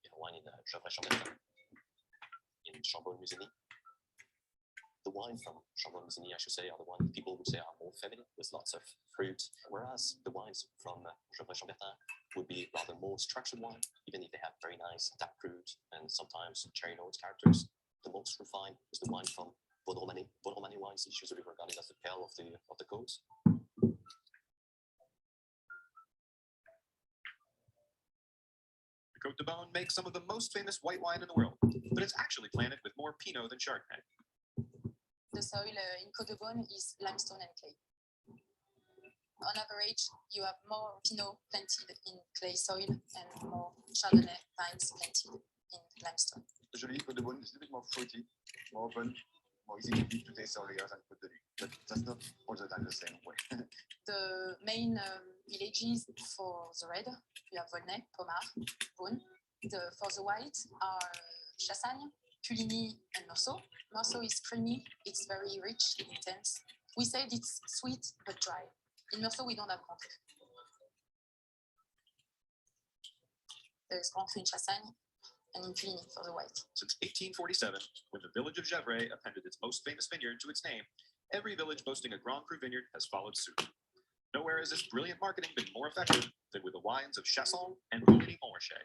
You have wine in Gevrey-Chambertin, in Chambon-Musigny. The wine from Chambon-Musigny, I should say, are the ones people would say are more feminine, with lots of fruit, whereas the wines from Gevrey-Chambertin would be rather more structured wine, even if they have very nice dark fruit and sometimes cherry notes characters. The most refined is the wine from Bon Romane. Bon Romane wines is usually regarded as the pearl of the coast. The Côte de Beaune makes some of the most famous white wine in the world, but it's actually planted with more Pinot than Chardonnay. The soil in Côte de Beaune is limestone and clay. On average, you have more Pinot planted in clay soil and more Chardonnay vines planted in limestone. Usually, Côte de Beaune is a bit more fruity, more open, more easy to eat to taste earlier than Côte de Nuit, but that's not all the time the same way. The main villages for the red, you have Volnay, Pommard, Beaune. For the white are Chassagne, Puligny, and Meursault. Meursault is creamy, it's very rich, intense. We said it's sweet but dry. In Meursault, we don't have Grand Cru. There is Grand Cru in Chassagne and in Puligny for the white. Since 1847, when the village of Gevrey appended its most famous vineyard to its name, every village boasting a Grand Cru vineyard has followed suit. Nowhere has this brilliant marketing been more effective than with the wines of Chasson and Puligny-Montrachet.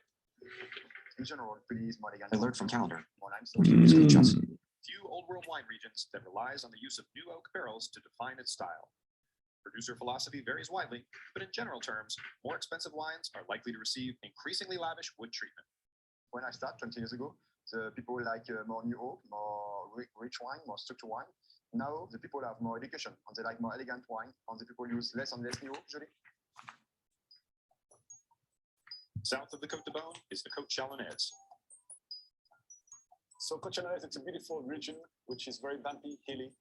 In general, Puligny is more elegant. Alert from calendar. More limestone. Few old world wine regions that relies on the use of new oak barrels to define its style. Producer philosophy varies widely, but in general terms, more expensive wines are likely to receive increasingly lavish wood treatment. When I started 20 years ago, the people like more new oak, more rich wine, more structured wine. Now the people have more education and they like more elegant wine, and the people use less and less new oak usually. South of the Côte de Beaune is the Côte Chalonnaise. So Côte Chalonnaise, it's a beautiful region which is very bumpy, hilly.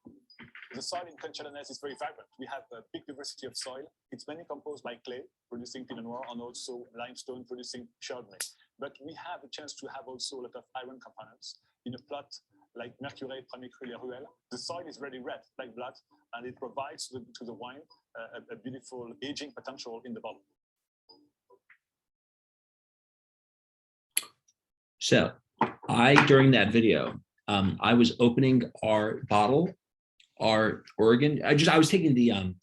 The soil in Côte Chalonnaise is very vibrant. We have a big diversity of soil. It's mainly composed by clay, producing Pinot Noir, and also limestone, producing Chardonnay. But we have a chance to have also a lot of iron components in a plot like Mercurey, Premier Cru, Les Ruelles. The soil is very red, like blood, and it provides to the wine a beautiful aging potential in the bottle. So during that video, I was opening our bottle, our Oregon. I was taking the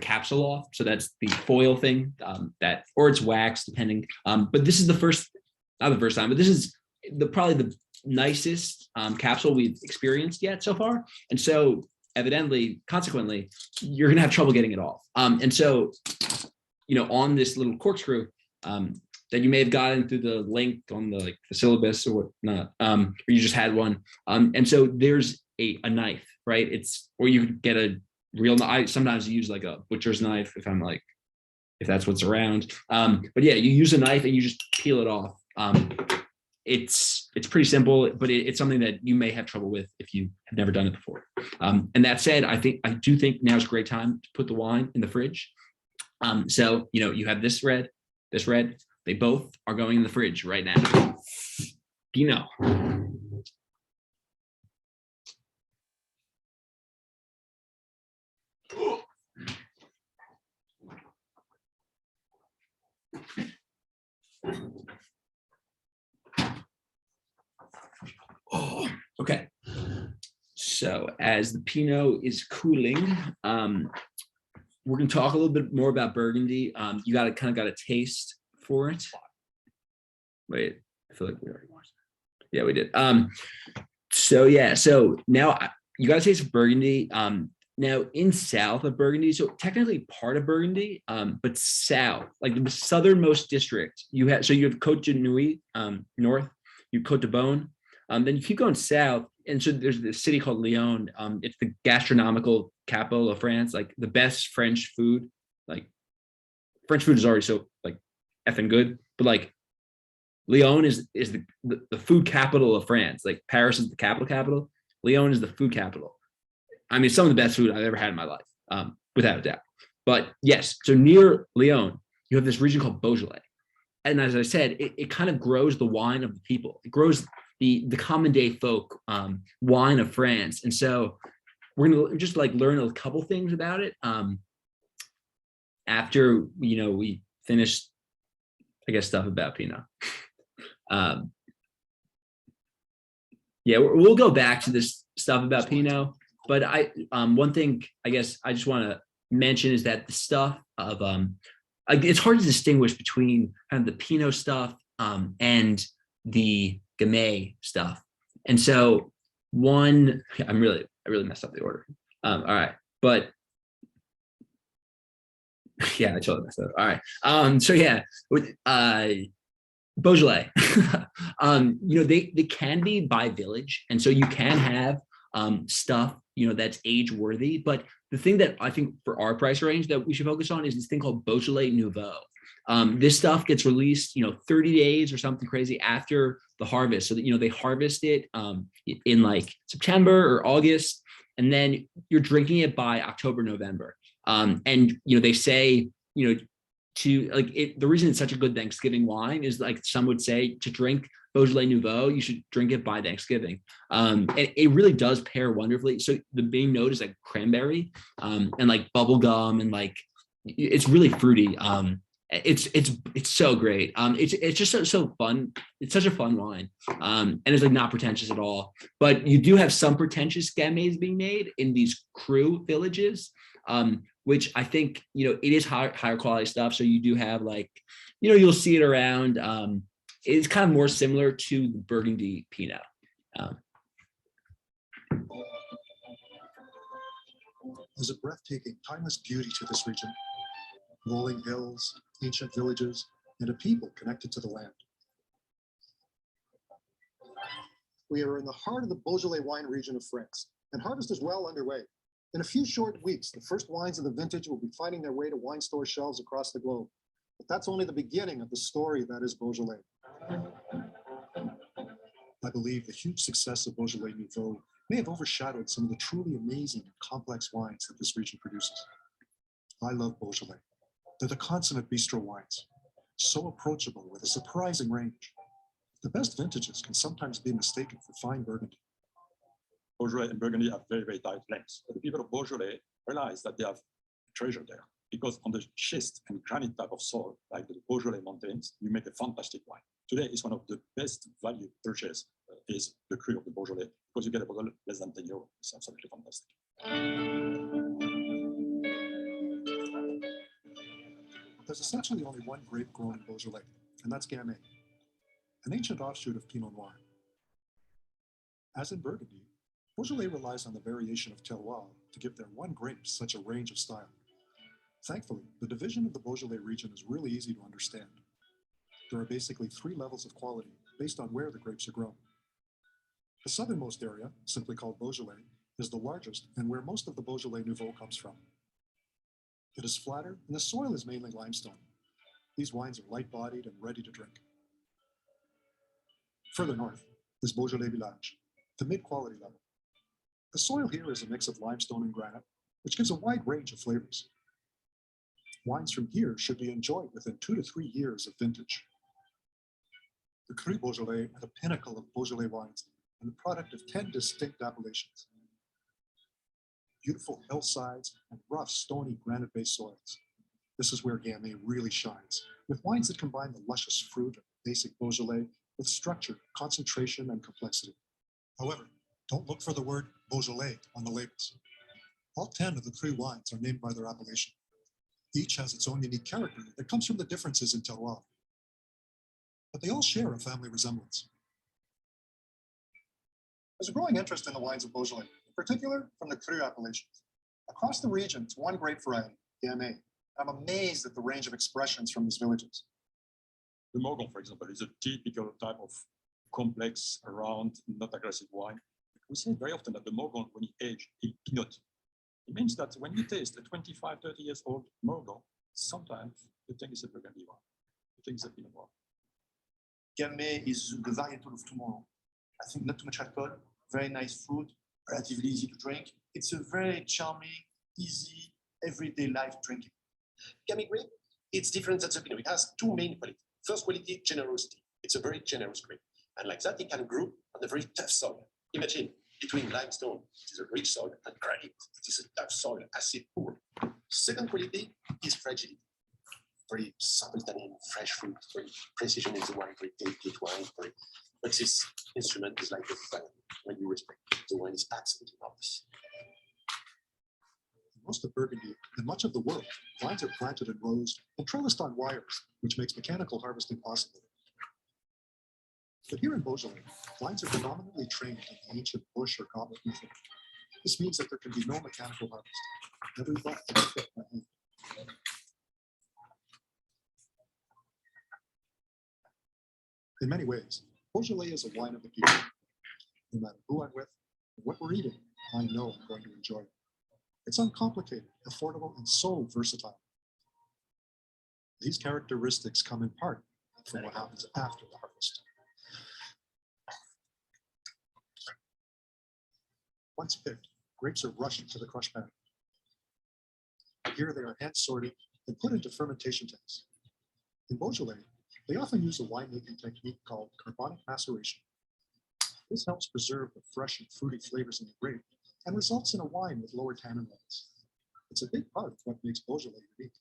capsule off. So that's the foil thing or it's wax depending. But this is not the first time, but this is probably the nicest capsule we've experienced yet so far. And so consequently, you're going to have trouble getting it off. And so, on this little corkscrew, that you may have gotten through the link on the syllabus or whatnot, or you just had one. And so there's a knife, right? Or you could get a real knife. I sometimes use like a butcher's knife if that's what's around. But yeah, you use a knife and you just peel it off. It's pretty simple, but it's something that you may have trouble with if you have never done it before. And that said, I do think now's a great time to put the wine in the fridge. So, you have this red, they both are going in the fridge right now. Pinot. Oh, okay. So as the Pinot is cooling, we're going to talk a little bit more about Burgundy. You got a taste for it. Wait, I feel like we already watched that. Yeah, we did. So now you got a taste of Burgundy. Now in south of Burgundy, so technically part of Burgundy, but south, like the southernmost district, you have Côte de Nuit, north, you Côte de Beaune. Then you keep going south, and so there's this city called Lyon. It's the gastronomical capital of France, like the best French food. Like French food is already so effing good, but Lyon is the food capital of France. Like Paris is the capital. Lyon is the food capital. I mean, some of the best food I've ever had in my life. without a doubt. But yes, so near Lyon, you have this region called Beaujolais. And as I said, it kind of grows the wine of the people. It grows the common day folk wine of France. And so we're gonna just like learn a couple things about it after we finish, I guess, stuff about Pinot. Yeah, we'll go back to this stuff about Pinot, but one thing I guess I just want to mention is that the stuff of it's hard to distinguish between kind of the Pinot stuff and the Gamay stuff. And so I really messed up the order. All right, but yeah, I totally messed up. All right. So yeah, with Beaujolais, they can be by village, and so you can have stuff that's age worthy. But the thing that I think for our price range that we should focus on is this thing called Beaujolais Nouveau. This stuff gets released 30 days or something crazy after the harvest, so that they harvest it in like September or August, and then you're drinking it by October, November. And they say to like it, the reason it's such a good Thanksgiving wine is, like, some would say, to drink Beaujolais Nouveau, you should drink it by Thanksgiving. And it really does pair wonderfully. So the main note is like cranberry and like bubble gum, and like it's really fruity. It's so great. It's just so fun. It's such a fun wine, and it's like not pretentious at all. But you do have some pretentious Gamays being made in these Cru villages, which I think it is higher quality stuff. So you do have like you'll see it around. It's kind of more similar to the Burgundy Pinot. There's a breathtaking, timeless beauty to this region. Rolling hills, ancient villages, and a people connected to the land. We are in the heart of the Beaujolais wine region of France, and harvest is well underway. In a few short weeks, the first wines of the vintage will be finding their way to wine store shelves across the globe. But that's only the beginning of the story that is Beaujolais. I believe the huge success of Beaujolais Nouveau may have overshadowed some of the truly amazing and complex wines that this region produces. I love Beaujolais. They're the consummate bistro wines, so approachable with a surprising range. The best vintages can sometimes be mistaken for fine Burgundy. Beaujolais and Burgundy have very, very tight flames. But the people of Beaujolais realize that they have treasure there, because on the schist and granite type of soil, like the Beaujolais mountains, you make a fantastic wine. Today is one of the best value purchase is the Cru of the Beaujolais, because you get a bottle less than 10 euros. It's absolutely fantastic. There's essentially only one grape grown in Beaujolais, and that's Gamay, an ancient offshoot of Pinot Noir. As in Burgundy, Beaujolais relies on the variation of terroir to give their one grape such a range of style. Thankfully, the division of the Beaujolais region is really easy to understand. There are basically 3 levels of quality based on where the grapes are grown. The southernmost area, simply called Beaujolais, is the largest and where most of the Beaujolais Nouveau comes from. It is flatter, and the soil is mainly limestone. These wines are light-bodied and ready to drink. Further north is Beaujolais Village, the mid-quality level. The soil here is a mix of limestone and granite, which gives a wide range of flavors. Wines from here should be enjoyed within 2 to 3 years of vintage. The Cru Beaujolais are the pinnacle of Beaujolais wines and the product of 10 distinct appellations. Beautiful hillsides and rough, stony, granite-based soils. This is where Gamay really shines, with wines that combine the luscious fruit of basic Beaujolais with structure, concentration, and complexity. However, don't look for the word Beaujolais on the labels. All 10 of the Cru wines are named by their appellation. Each has its own unique character that comes from the differences in terroir. But they all share a family resemblance. There's a growing interest in the wines of Beaujolais, in particular from the Cru appellations. Across the region, it's one grape variety, Gamay. I'm amazed at the range of expressions from these villages. The Morgon, for example, is a typical type of complex, round, not aggressive wine. We say very often that the Morgon, when it ages, it pinot. It means that when you taste a 25, 30 years old Morgon, sometimes you think it's a Burgundy wine. You think it's a Pinot Noir. Gamay is the varietal of tomorrow. I think not too much alcohol, very nice fruit, relatively easy to drink. It's a very charming, easy, everyday life drinking. Gamay grape, it's different than the Pinot. It has two main qualities. First quality, generosity. It's a very generous grape. And like that, it can grow on a very tough soil. Imagine between limestone, it is a rich soil, and granite, it is a tough soil, acid poor. Second quality is fragility. Very supple tannin, fresh fruit, very precision in the wine, very delicate wine. But this instrument is like a fan. When you respect, the wine is absolutely marvelous. In most of Burgundy and much of the world, vines are planted in rows and trellised on wires, which makes mechanical harvesting possible. But here in Beaujolais, vines are predominantly trained in the ancient bush or goblet method. This means that there can be no mechanical harvest. Every butt is picked by hand. In many ways, Beaujolais is a wine of the people. No matter who I'm with or what we're eating, I know I'm going to enjoy it. It's uncomplicated, affordable, and so versatile. These characteristics come in part from what happens after the harvest. Once picked, grapes are rushed to the crush pad. Here they are hand sorted and put into fermentation tanks. In Beaujolais, they often use a winemaking technique called carbonic maceration. This helps preserve the fresh and fruity flavors in the grape and results in a wine with lower tannin levels. It's a big part of what makes Beaujolais unique.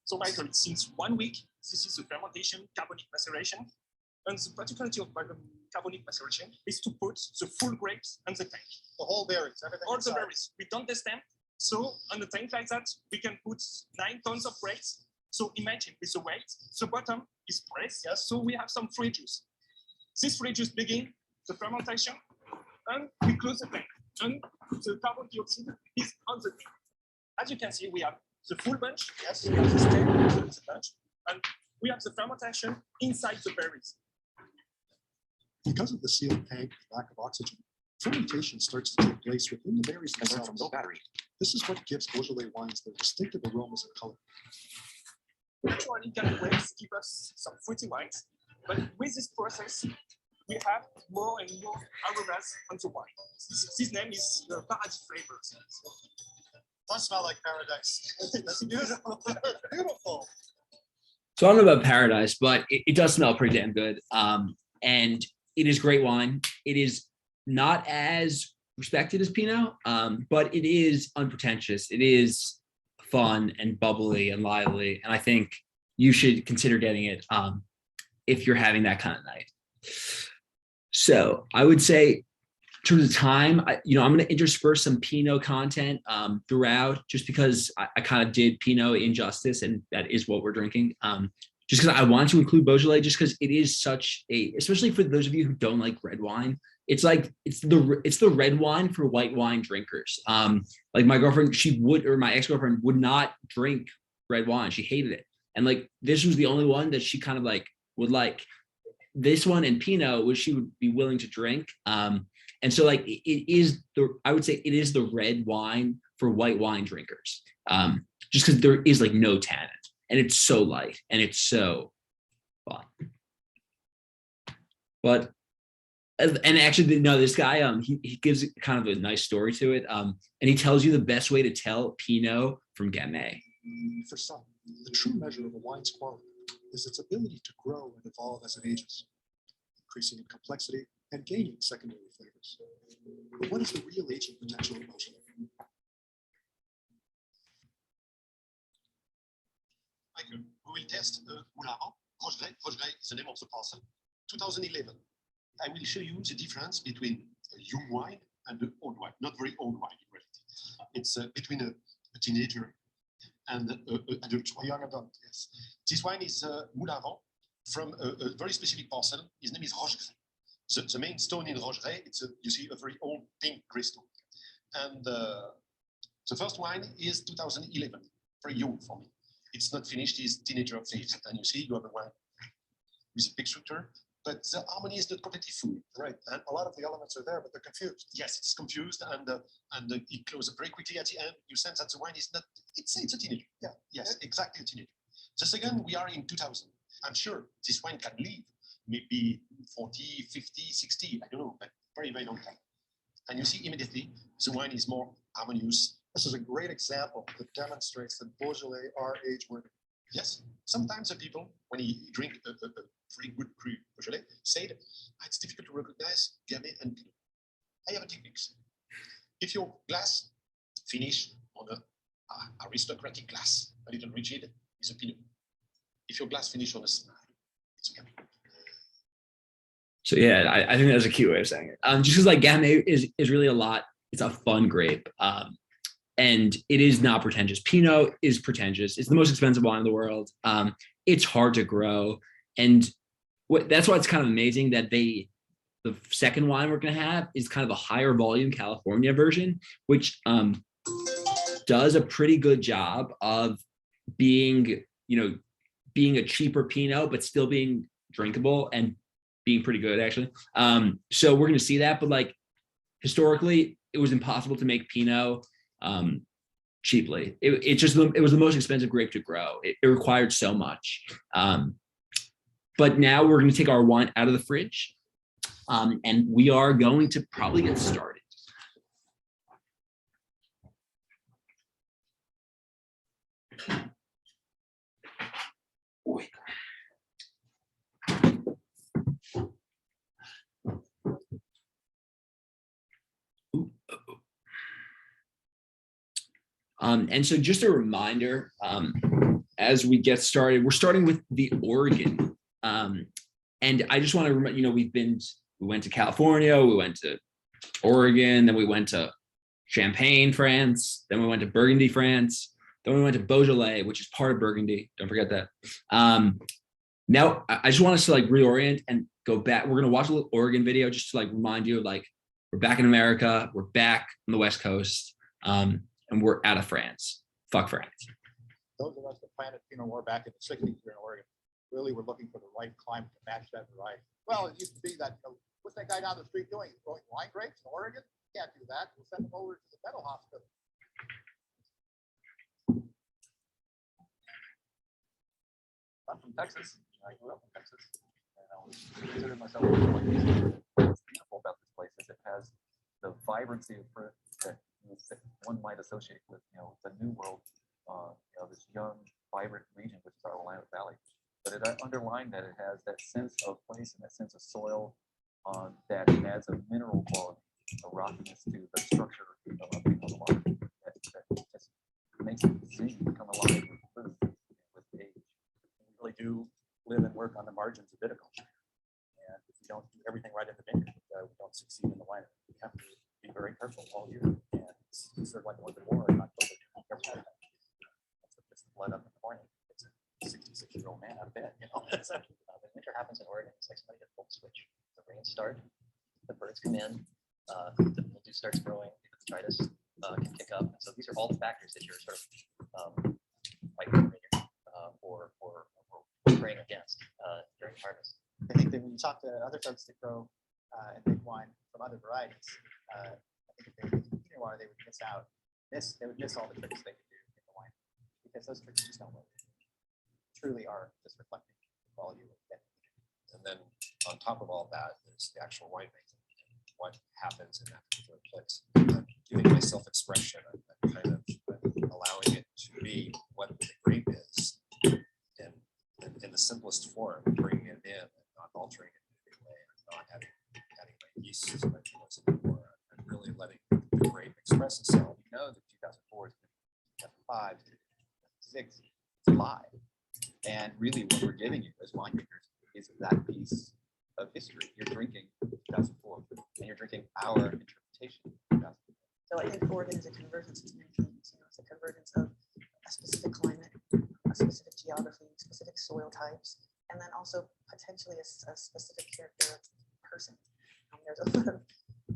So Michael, since 1 week, this is the fermentation carbonic maceration. And the particularity of carbonic maceration is to put the full grapes on the tank. The whole berries, everything All inside. the berries. We don't destemp. So on the tank like that, we can put 9 tons of grapes. So imagine with the weight, the bottom is pressed. Yes. So we have some free juice. This free juice begins the fermentation, and we close the tank. And the carbon dioxide is on the tank. As you can see, we have the full bunch. Yes. We have the stem, the bunch, and we have the fermentation inside the berries. Because of the sealed tank and lack of oxygen, fermentation starts to take place within the berries themselves. This is what gives Beaujolais wines their distinctive aromas and color. Naturally, Gamay grapes give us some fruity wines, but with this process, we have more and more aromas on the wine. This name is the paradis flavors. Does smell like paradise. That's beautiful. Beautiful. So I don't know about paradise, but it does smell pretty damn good. And it is great wine. It is not as respected as Pinot, but it is unpretentious. It is fun and bubbly and lively. And I think you should consider getting it if you're having that kind of night. So I would say in terms of time, I'm going to intersperse some Pinot content throughout, just because I kind of did Pinot injustice, and that is what we're drinking. Just because I want to include Beaujolais, just because it is such a, especially for those of you who don't like red wine, it's like it's the red wine for white wine drinkers. Like my girlfriend, my ex-girlfriend would not drink red wine. She hated it, and like this was the only one that she kind of like would like. This one and Pinot, which she would be willing to drink. And so like I would say it is the red wine for white wine drinkers. Just because there is like no tannin, and it's so light and it's so fun. But and actually, no, this guy he gives kind of a nice story to it. And he tells you the best way to tell Pinot from Gamay. For some, the true measure of a wine's quality is its ability to grow and evolve as it ages, increasing in complexity and gaining secondary flavors. But what is the real aging potential of Beaujolais? Michael, we will test Moulin Rocheray. Rocheray is the name of the parcel. 2011. I will show you the difference between a young wine and an old wine. Not very old wine in reality. It's between a teenager and an adult wine. Young adult, yes. This wine is Moulin from a very specific parcel. His name is Rocheray. The main stone in Rocheray, you see a very old pink crystal. And the first wine is 2011, very young for me. It's not finished, it's teenager phase. And you see, you have a wine with a big structure, but the harmony is not completely full. Right, and a lot of the elements are there, but they're confused. Yes, it's confused, and it closes very quickly at the end. You sense that the wine is not, it's a teenager. Yeah, yes, exactly a teenager. The second, we are in 2000. I'm sure this wine can live maybe 40, 50, 60, I don't know, but very, very long time. And you see immediately the wine is more harmonious, This is a great example that demonstrates that Beaujolais are age-worthy. Yes, sometimes the people, when he drink a very good cru Beaujolais, said, it's difficult to recognize Gamay and Pinot. I have a technique. If your glass finish on a aristocratic glass, a little rigid, it's a Pinot. If your glass finish on a smile, it's a Gamay. So yeah, I think that's a cute way of saying it. Just because like Gamay is really a lot. It's a fun grape. And it is not pretentious. Pinot is pretentious. It's the most expensive wine in the world. It's hard to grow. And that's why it's kind of amazing that the second wine we're going to have is kind of a higher volume California version, which does a pretty good job of being, being a cheaper Pinot, but still being drinkable and being pretty good actually. So we're going to see that, but like historically it was impossible to make Pinot cheaply. It was the most expensive grape to grow. It required so much. But now we're going to take our wine out of the fridge, and we are going to probably get started. And so just a reminder, as we get started, we're starting with the Oregon. And I just want to remember, we went to California, we went to Oregon, then we went to Champagne, France, then we went to Burgundy, France, then we went to Beaujolais, which is part of Burgundy. Don't forget that. Now I just want us to like reorient and go back. We're going to watch a little Oregon video just to like remind you of like, we're back in America, we're back on the West Coast. And we're out of France. Fuck France. Those of us that planted Pinot Noir back in the 60s here in Oregon really were looking for the right climate to match that variety. Well, it used to be that, what's that guy down the street doing? He's growing wine grapes in Oregon? Can't do that. We'll send him over to the mental hospital. I'm from Texas. I grew up in Texas. And I consider myself beautiful about this place is it has the vibrancy of fruit that one might associate with, the New World, this young, vibrant region, which is our Willamette Valley. But it underlined that it has that sense of place and that sense of soil that adds a mineral quality, a rockiness to the structure of a Pinot Noir that just makes it zing, become alive with fruit, with age. We really do live and work on the margins of viticulture. And if we don't do everything right in the vineyard, we don't succeed in the winery. We have to be very careful all year. It's sort of like a war in October. That's what gets the blood up in the morning. It's a 66-year-old man out of bed, When winter happens in Oregon, it's like somebody hit a full switch. The rains start, the birds come in, the mildew starts growing, the arthritis can kick up. And so these are all the factors that you're sort of fighting or praying against during harvest. I think that when you talk to other folks that grow and make wine from other varieties, I think if they were Pinot Noir, they would miss out. They would miss all the tricks they could do in the wine because those tricks just don't work. Truly are just reflecting the quality of it. And then on top of all that, there's the actual winemaking, what happens in that particular place. I'm giving myself expression and kind of allowing it to be what the grape is in the simplest form, bringing it in and not altering it in any way, and not adding my yeast anymore, and really letting the grape express itself. You know that 2004 is 2005, 2006, it's alive. And really what we're giving you as winemakers is that piece of history. You're drinking 2004 and you're drinking our interpretation of 2004. So I think Oregon is a convergence of many things. It's a convergence of a specific climate, a specific geography, specific soil types, and then also potentially a specific character of person. There's a lot of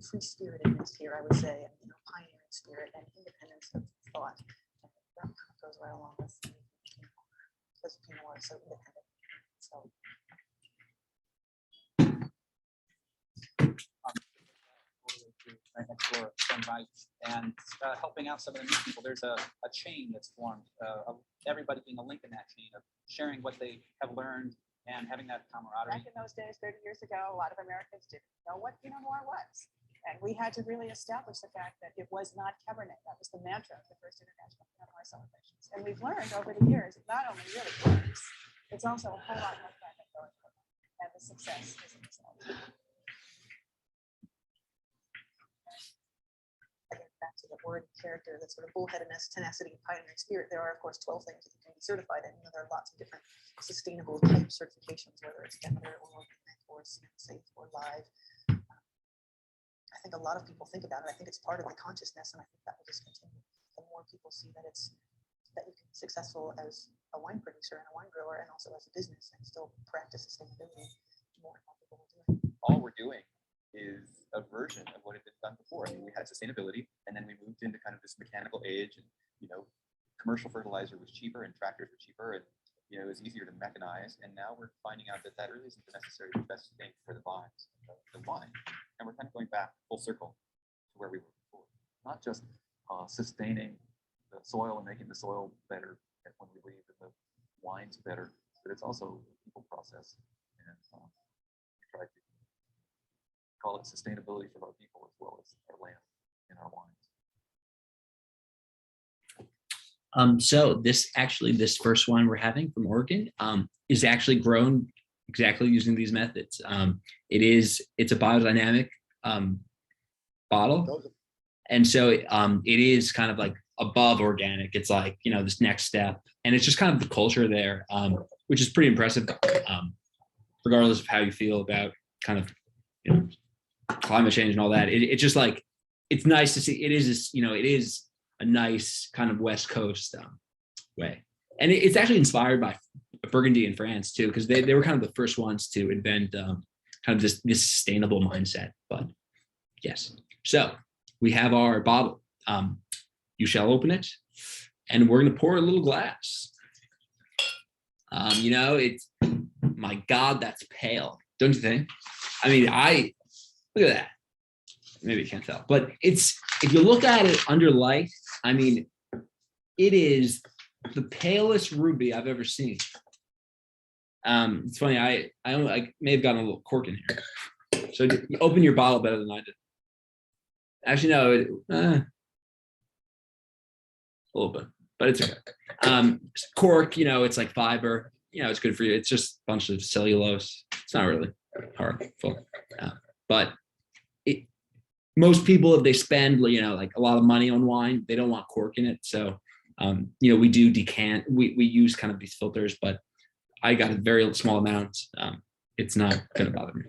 free-spiritedness here, I would say, and pioneering spirit and independence of thought. And that kind of goes right along with because Pinot Noir is so independent. So. Right next door, and helping out some of the new people. There's a chain that's formed of everybody being a link in that chain of sharing what they have learned and having that camaraderie. Back in those days, 30 years ago, a lot of Americans didn't know what Pinot Noir was. And we had to really establish the fact that it was not Cabernet. That was the mantra of the first International Pinot Noir celebrations. And we've learned over the years, it not only really works, it's also a whole lot more fun than going for it. And the success is a result. Again, back to the word character, that sort of bullheadedness, tenacity, pioneering spirit. There are, of course, 12 things that you can be certified in. There are lots of different sustainable type certifications, whether it's Demeter or organic or safe or live. I think a lot of people think about it. I think it's part of the consciousness, and I think that will just continue. The more people see that that you can be successful as a wine producer and a wine grower, and also as a business, and still practice sustainability, more and more people will do it. All we're doing is a version of what had been done before. I mean, we had sustainability, and then we moved into kind of this mechanical age, and commercial fertilizer was cheaper, and tractors were cheaper, and it was easier to mechanize. And now we're finding out that really isn't necessarily the best thing for the vines, the wine. And we're kind of going back full circle to where we were before. Not just sustaining the soil and making the soil better when we leave and the wines better, but it's also a people process. And we try to call it sustainability for our people as well as our land and our wines. So this first wine we're having from Oregon is actually grown exactly using these methods. It's a biodynamic bottle, and so it is kind of like above organic. It's like this next step, and it's just kind of the culture there, which is pretty impressive, regardless of how you feel about kind of climate change and all that. It's just like it's nice to see. It is a nice kind of West Coast way. And it's actually inspired by Burgundy in France too, because they were kind of the first ones to invent kind of this sustainable mindset. But yes, so we have our bottle. You shall open it, and we're going to pour a little glass. It's, my God, that's pale, don't you think? I mean, look at that. Maybe you can't tell, but if you look at it under light, I mean, it is the palest ruby I've ever seen. It's funny, I may have gotten a little cork in here. So you open your bottle better than I did. Actually, no, a little bit, but it's okay. Cork, it's like fiber, it's good for you. It's just a bunch of cellulose. It's not really harmful, but most people, if they spend like a lot of money on wine, they don't want cork in it. So we do decant. We use kind of these filters, but I got a very small amount. It's not gonna bother me.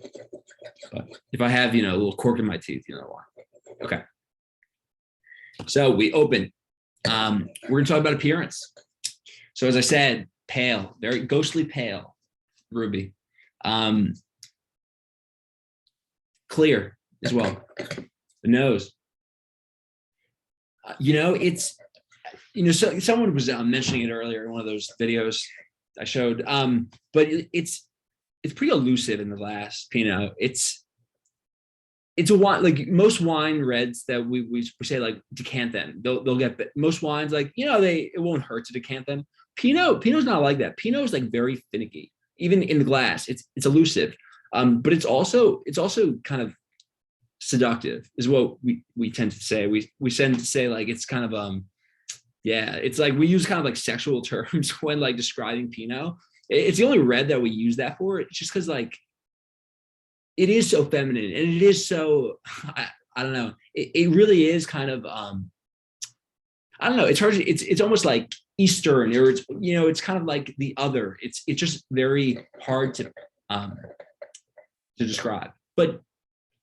But if I have a little cork in my teeth, why. Okay. So we open. We're gonna talk about appearance. So as I said, pale, very ghostly pale ruby. Clear as well. The nose. So someone was mentioning it earlier in one of those videos I showed, but it's pretty elusive in the glass. Pinot. It's a wine, like most wine reds that we say, like decant them. They'll get most wines, like it won't hurt to decant them. Pinot's not like that. Pinot is like very finicky, even in the glass. It's elusive, but it's also kind of seductive, is what we tend to say. We tend to say like it's kind of it's like we use kind of like sexual terms when like describing Pinot. It's the only red that we use that for. It's just because like it is so feminine, and it is so I don't know. It really is kind of I don't know. It's hard. It's almost like Eastern, or it's kind of like the other. It's just very hard to describe. But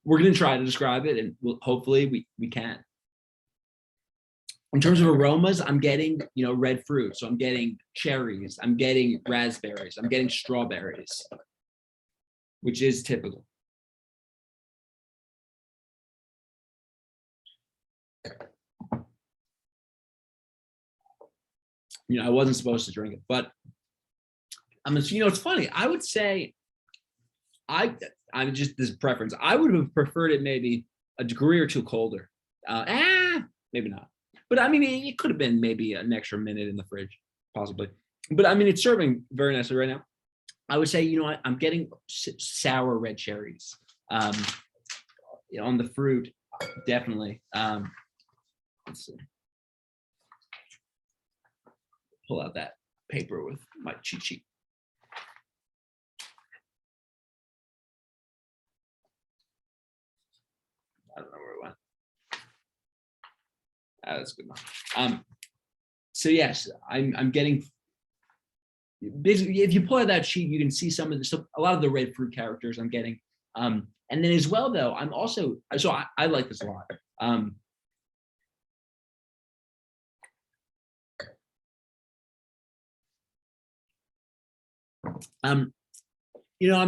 we're going to try to describe it, and hopefully we can. In terms of aromas, I'm getting, red fruit. So I'm getting cherries, I'm getting raspberries, I'm getting strawberries, which is typical. I wasn't supposed to drink it, but it's funny. I would say I'm just this preference. I would have preferred it maybe a degree or two colder. Maybe not. But I mean, it could have been maybe an extra minute in the fridge, possibly. But I mean, it's serving very nicely right now. I would say, I'm getting sour red cherries on the fruit. definitely. Let's see. Pull out that paper with my cheat sheet. I don't know where it went. That's good enough. So yes, I'm getting basically, if you pull out that sheet, you can see some of the stuff, a lot of the red fruit characters I'm getting. And then as well, though, I'm also, so I like this a lot. I'm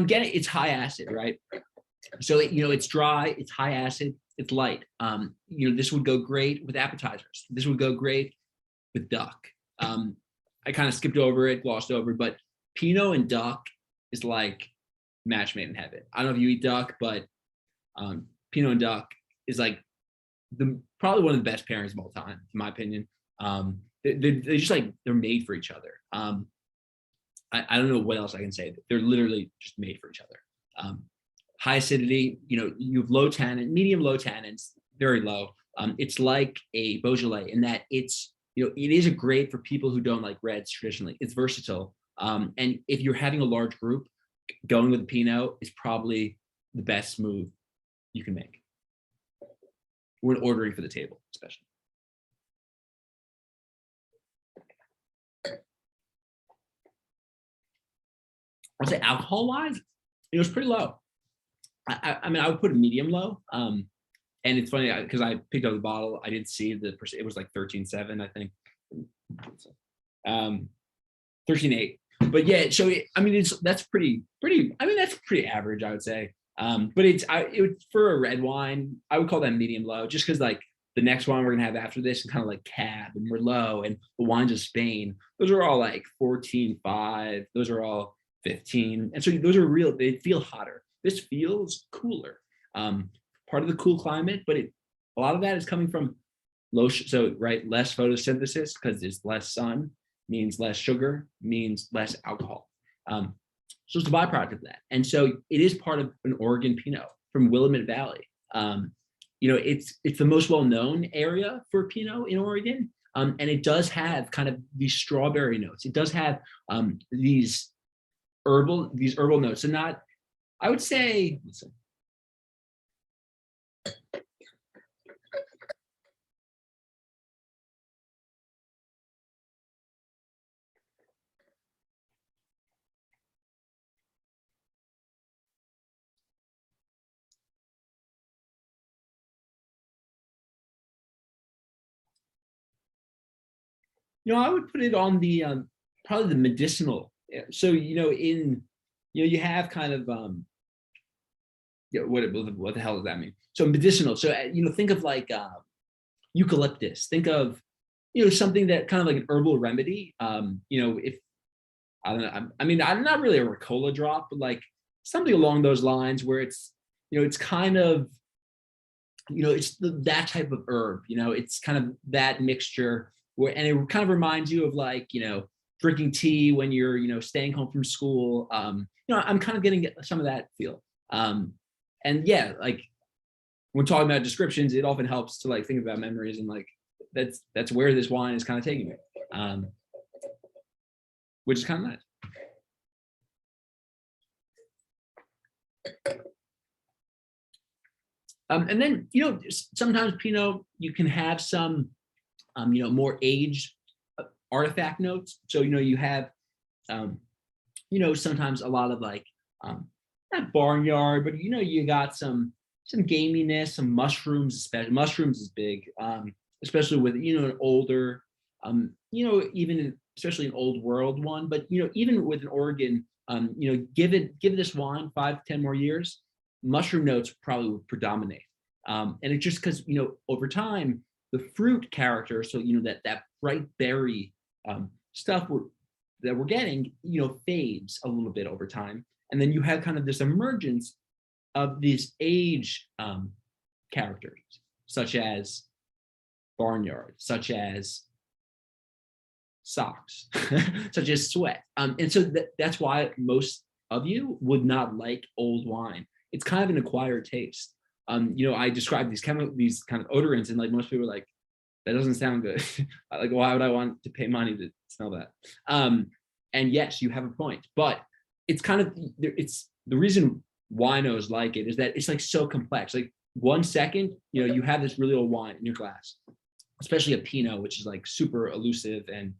getting, it's high acid, right? So, it's dry, it's high acid, it's light. This would go great with appetizers. This would go great with duck. I kind of skipped over it, glossed over, but Pinot and duck is like match made in heaven. I don't know if you eat duck, but Pinot and duck is like probably one of the best pairings of all time, in my opinion. They're just like, they're made for each other. I don't know what else I can say. They're literally just made for each other. High acidity, you have low tannin, medium low tannins, very low. It's like a Beaujolais in that it's, it is a great for people who don't like reds traditionally. It's versatile. And if you're having a large group, going with a Pinot is probably the best move you can make when ordering for the table, especially. I'll say alcohol wise, it's pretty low. I mean, I would put a medium low. And it's funny because I picked up the bottle. I didn't see the percent. It was like 13.7, I think. 13.8. But yeah, so that's pretty. I mean, that's pretty average, I would say. But for a red wine, I would call that medium low, just because like the next one we're gonna have after this is kind of like Cab and Merlot and the wines of Spain. Those are all like 14.5. Those are all 15, and so those are real. They feel hotter. This feels cooler. Part of the cool climate, but a lot of that is coming from less photosynthesis because there's less sun, means less sugar, means less alcohol. So it's a byproduct of that. And so it is part of an Oregon Pinot from Willamette Valley. It's the most well-known area for Pinot in Oregon. And it does have kind of these strawberry notes. It does have these herbal notes. And not, I would say, I would put it on the probably the medicinal. So you have kind of what the hell does that mean? So medicinal. So think of like eucalyptus. Think of something that kind of like an herbal remedy. If I don't know, I mean, I'm not really a Ricola drop, but like something along those lines where it's it's kind of it's that type of herb. It's kind of that mixture. And it kind of reminds you of like, drinking tea when you're, staying home from school. I'm kind of getting some of that feel. And yeah, like when talking about descriptions, it often helps to like think about memories and like, that's where this wine is kind of taking me, which is kind of nice. And then, sometimes Pinot, you can have some more aged artifact notes. So, you have, sometimes a lot of like, not barnyard, but, you got some gaminess, some mushrooms, especially mushrooms is big, especially with, an older, especially an old world one, but, even with an Oregon, give this wine 5 to 10 more years, mushroom notes probably would predominate. And it's just because, over time, the fruit character, so that bright berry stuff that we're getting, fades a little bit over time, and then you have kind of this emergence of these age characters, such as barnyard, such as socks, such as sweat, and so that's why most of you would not like old wine. It's kind of an acquired taste. I described these kind of odorants, and like most people are like, that doesn't sound good. Like, why would I want to pay money to smell that? And yes, you have a point, but it's the reason winos like it is that it's like so complex. Like 1 second, you have this really old wine in your glass, especially a Pinot, which is like super elusive and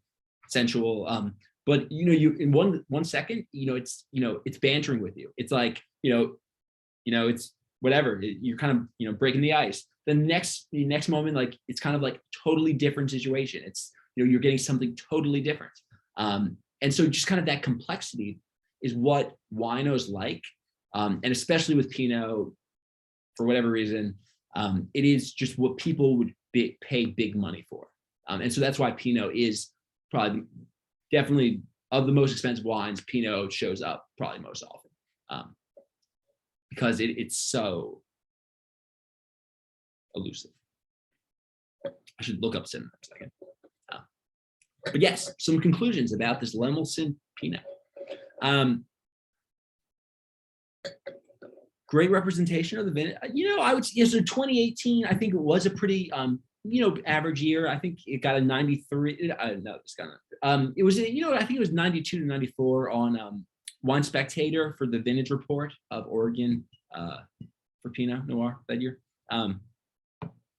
sensual. But you in one second, it's bantering with you. It's like, it's whatever. You're kind of, breaking the ice. The next moment, like it's kind of like totally different situation. It's, you're getting something totally different. And so just kind of that complexity is what winos like. And especially with Pinot, for whatever reason, it is just what people would pay big money for. And so that's why Pinot is probably definitely of the most expensive wines, Pinot shows up probably most often, because it's so elusive. I should look up Sim for a second. But yes, some conclusions about this Lemelson Pinot. Great representation of the vintage. I would say, so 2018, I think it was a pretty, average year. I think it got a 93. No, it's kind of, it was, I think it was 92 to 94 on Wine Spectator for the Vintage Report of Oregon for Pinot Noir that year.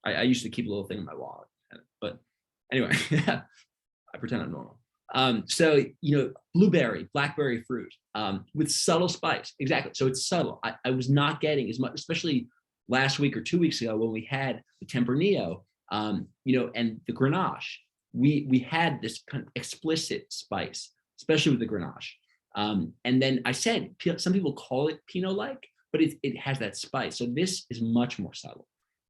I used to keep a little thing in my wallet, but anyway, I pretend I'm normal. So, blueberry, blackberry fruit with subtle spice. Exactly. So it's subtle. I was not getting as much, especially last week or 2 weeks ago when we had the Tempranillo, and the Grenache. We had this kind of explicit spice, especially with the Grenache. And then I said, some people call it Pinot-like, but it has that spice. So this is much more subtle.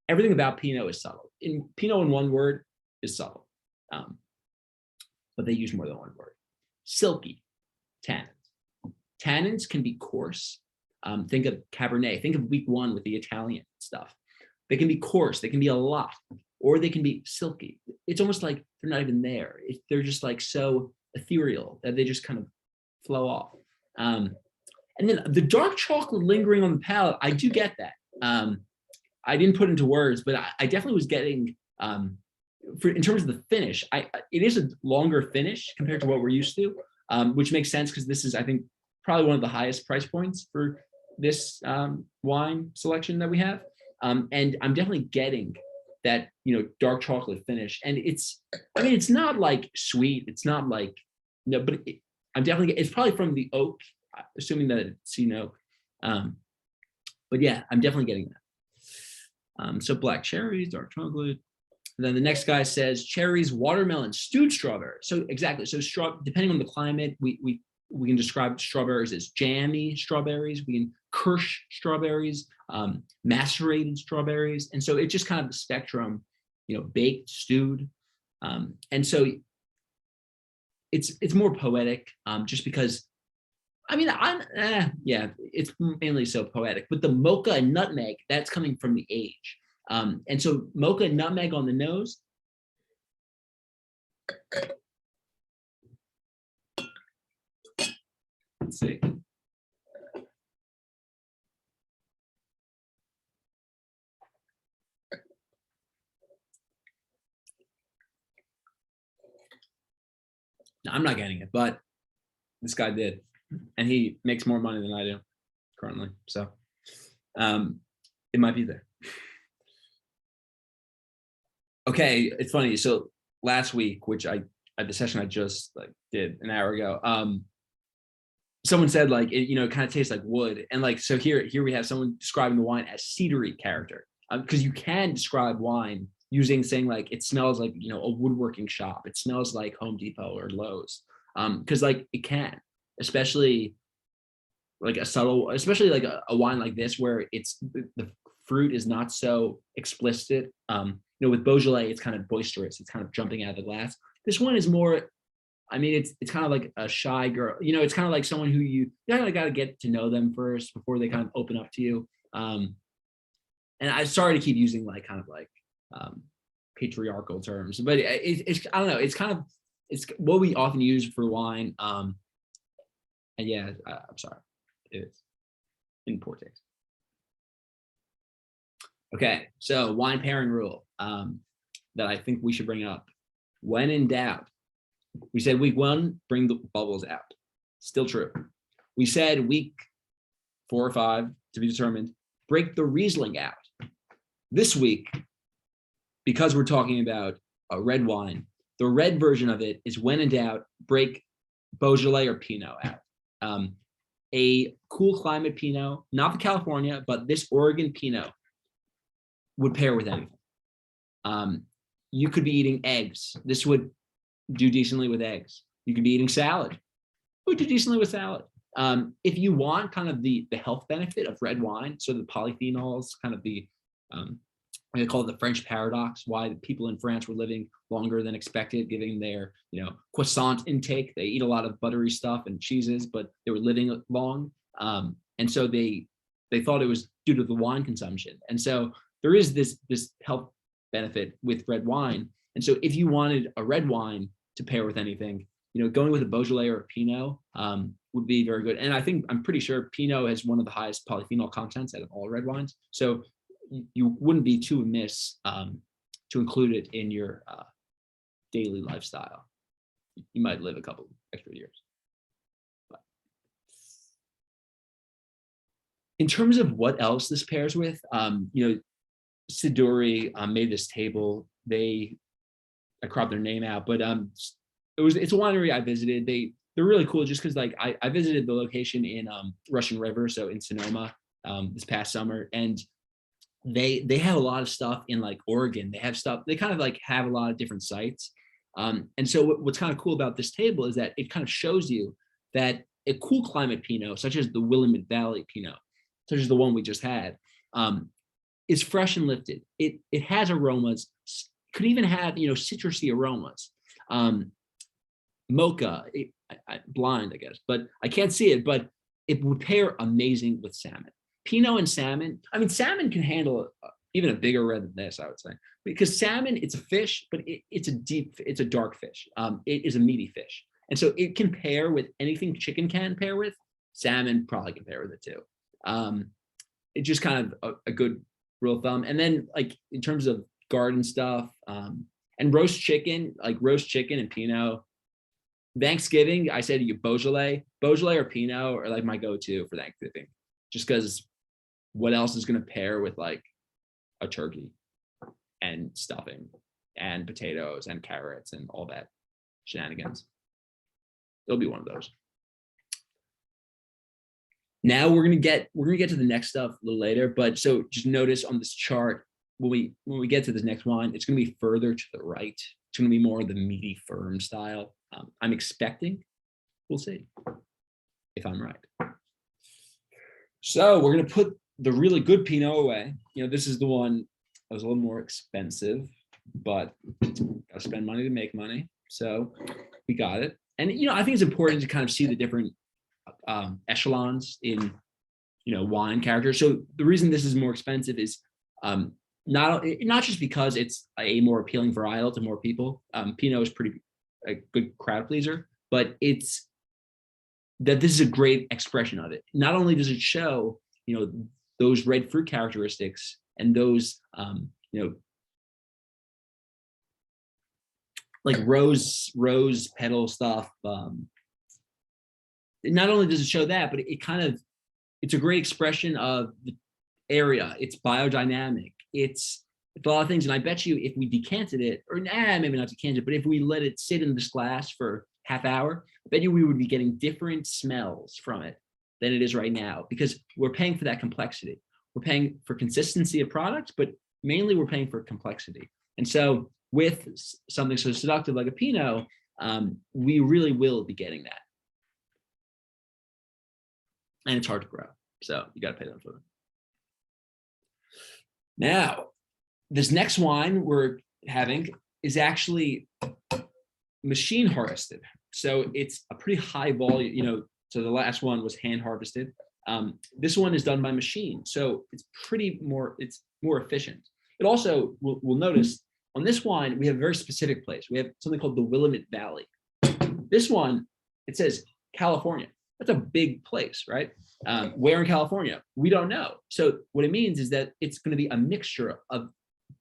Everything about Pinot is subtle. Pinot in one word is subtle. But they use more than one word. Silky, tannins. Tannins can be coarse. Think of Cabernet. Think of week one with the Italian stuff. They can be coarse. They can be a lot, or they can be silky. It's almost like they're not even there. They're just like so ethereal that they just kind of flow off. And then the dark chocolate lingering on the palate, I do get that. I didn't put into words, but I definitely was getting, in terms of the finish, it is a longer finish compared to what we're used to, which makes sense because this is, I think, probably one of the highest price points for this wine selection that we have. And I'm definitely getting that, dark chocolate finish. And it's not like sweet. It's not like, but I'm definitely, it's probably from the oak, assuming that it's oak. But yeah, I'm definitely getting that. So black cherries, dark chocolate. And then the next guy says cherries, watermelon, stewed strawberry. So exactly. So depending on the climate, we can describe strawberries as jammy strawberries. We can kirsch strawberries, macerated strawberries. And so it's just kind of the spectrum, baked, stewed. And so it's more poetic, just because, it's mainly so poetic, but the mocha and nutmeg, that's coming from the age. And so mocha and nutmeg on the nose. Let's see. No, I'm not getting it, but this guy did, and he makes more money than I do currently. So it might be there. Okay, it's funny. So last week, which at the session I just did an hour ago, someone said it kind of tastes like wood, and so here we have someone describing the wine as cedary character, because you can describe wine using saying it smells like a woodworking shop, it smells like Home Depot or Lowe's, because it can, especially especially a wine like this where it's the fruit is not so explicit. With Beaujolais, it's kind of boisterous. It's kind of jumping out of the glass. This one is more, it's kind of like a shy girl. It's kind of like someone who you kind of got to get to know them first before they kind of open up to you. And I'm sorry to keep using patriarchal terms, but it's I don't know. It's what we often use for wine. And yeah, I'm sorry. It is in poor taste. Okay, so wine pairing rule that I think we should bring up. When in doubt, we said week 1, bring the bubbles out. Still true. We said week 4 or 5 to be determined, break the Riesling out. This week, because we're talking about a red wine, the red version of it is when in doubt, break Beaujolais or Pinot out. A cool climate Pinot, not the California, but this Oregon Pinot would pair with anything. You could be eating eggs. This would do decently with eggs. You could be eating salad. It would do decently with salad. If you want kind of the health benefit of red wine, so the polyphenols, kind of the they call it the French paradox, why the people in France were living longer than expected, given their, croissant intake. They eat a lot of buttery stuff and cheeses, but they were living long. And so they thought it was due to the wine consumption. And so there is this health benefit with red wine. And so if you wanted a red wine to pair with anything, going with a Beaujolais or a Pinot would be very good. And I'm pretty sure Pinot has one of the highest polyphenol contents out of all red wines. So you wouldn't be too amiss to include it in your daily lifestyle. You might live a couple extra years. But in terms of what else this pairs with, Siduri made this table. I cropped their name out, but it's a winery I visited. They're really cool just because I visited the location in Russian River, so in Sonoma, this past summer, and they have a lot of stuff in Oregon. They have stuff, they kind of have a lot of different sites. And so what's kind of cool about this table is that it kind of shows you that a cool climate Pinot, such as the Willamette Valley Pinot, such as the one we just had, is fresh and lifted. It has aromas, could even have, citrusy aromas. Mocha, blind, I guess, but I can't see it, but it would pair amazing with salmon. Pinot and salmon, salmon can handle even a bigger red than this, I would say, because salmon, it's a fish, but it's a dark fish. It is a meaty fish. And so it can pair with anything chicken can pair with. Salmon probably can pair with it too. It's just kind of a good rule of thumb. And then in terms of garden stuff and roast chicken and Pinot, Thanksgiving, I said you Beaujolais or Pinot are my go-to for Thanksgiving, just because what else is going to pair with a turkey and stuffing and potatoes and carrots and all that shenanigans. It'll be one of those. Now we're gonna get to the next stuff a little later, but so just notice on this chart when we get to this next wine, it's gonna be further to the right. It's gonna be more of the meaty, firm style. I'm expecting. We'll see if I'm right. So we're gonna put the really good Pinot away. This is the one that was a little more expensive, but gotta spend money to make money. So we got it. And I think it's important to kind of see the different echelons in wine character. So the reason this is more expensive is not just because it's a more appealing varietal to more people. Pinot is a good crowd pleaser, but it's that this is a great expression of it. Not only does it show those red fruit characteristics and those rose petal stuff. Not only does it show that, but it's a great expression of the area. It's biodynamic. It's a lot of things. And I bet you if we decanted it, or maybe not decanted, but if we let it sit in this glass for half hour, I bet you we would be getting different smells from it than it is right now, because we're paying for that complexity. We're paying for consistency of products, but mainly we're paying for complexity. And so with something so seductive like a Pinot, we really will be getting that. And it's hard to grow, so you got to pay them for them. Now, this next wine we're having is actually machine harvested. So it's a pretty high volume, so the last one was hand harvested. This one is done by machine. So it's more efficient. It also, we'll notice on this wine, we have a very specific place. We have something called the Willamette Valley. This one, it says California. That's a big place, right? Where in California? We don't know. So what it means is that it's going to be a mixture of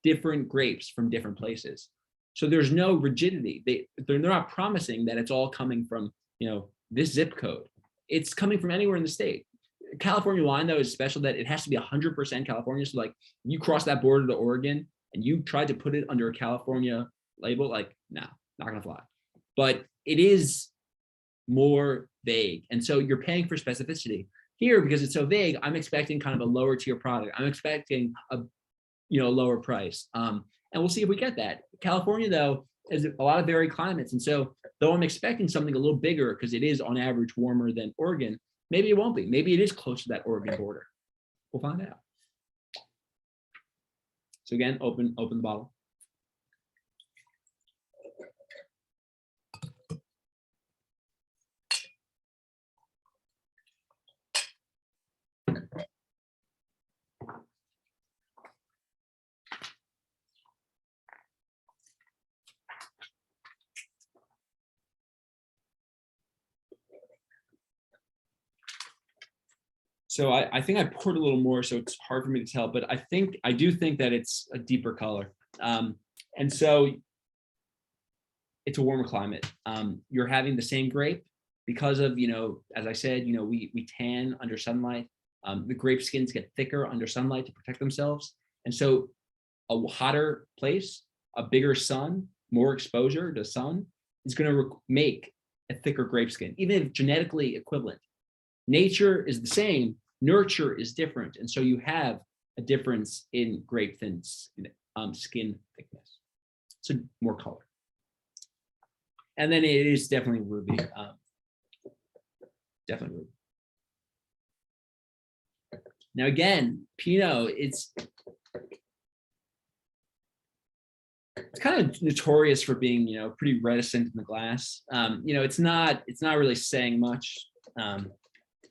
different grapes from different places. So there's no rigidity. They're not promising that it's all coming from, this zip code. It's coming from anywhere in the state. California wine, though, is special that it has to be 100% California. So like you cross that border to Oregon and you tried to put it under a California label, like, no, not gonna fly. But it is more vague. And so you're paying for specificity. Here, because it's so vague, I'm expecting kind of a lower tier product. I'm expecting a lower price. And we'll see if we get that. California, though, has a lot of varied climates. And so though I'm expecting something a little bigger because it is on average warmer than Oregon, maybe it won't be. Maybe it is close to that Oregon border. We'll find out. So again, open the bottle. So I think I poured a little more, so it's hard for me to tell, but I do think that it's a deeper color. And so it's a warmer climate. You're having the same grape because of, as I said, we tan under sunlight. The grape skins get thicker under sunlight to protect themselves. And so a hotter place, a bigger sun, more exposure to sun is going to make a thicker grape skin, even if genetically equivalent. Nature is the same, nurture is different. And so you have a difference in grape skin thickness. So more color. And then it is definitely ruby. Definitely ruby. Now again, Pinot, it's kind of notorious for being, pretty reticent in the glass. It's not really saying much.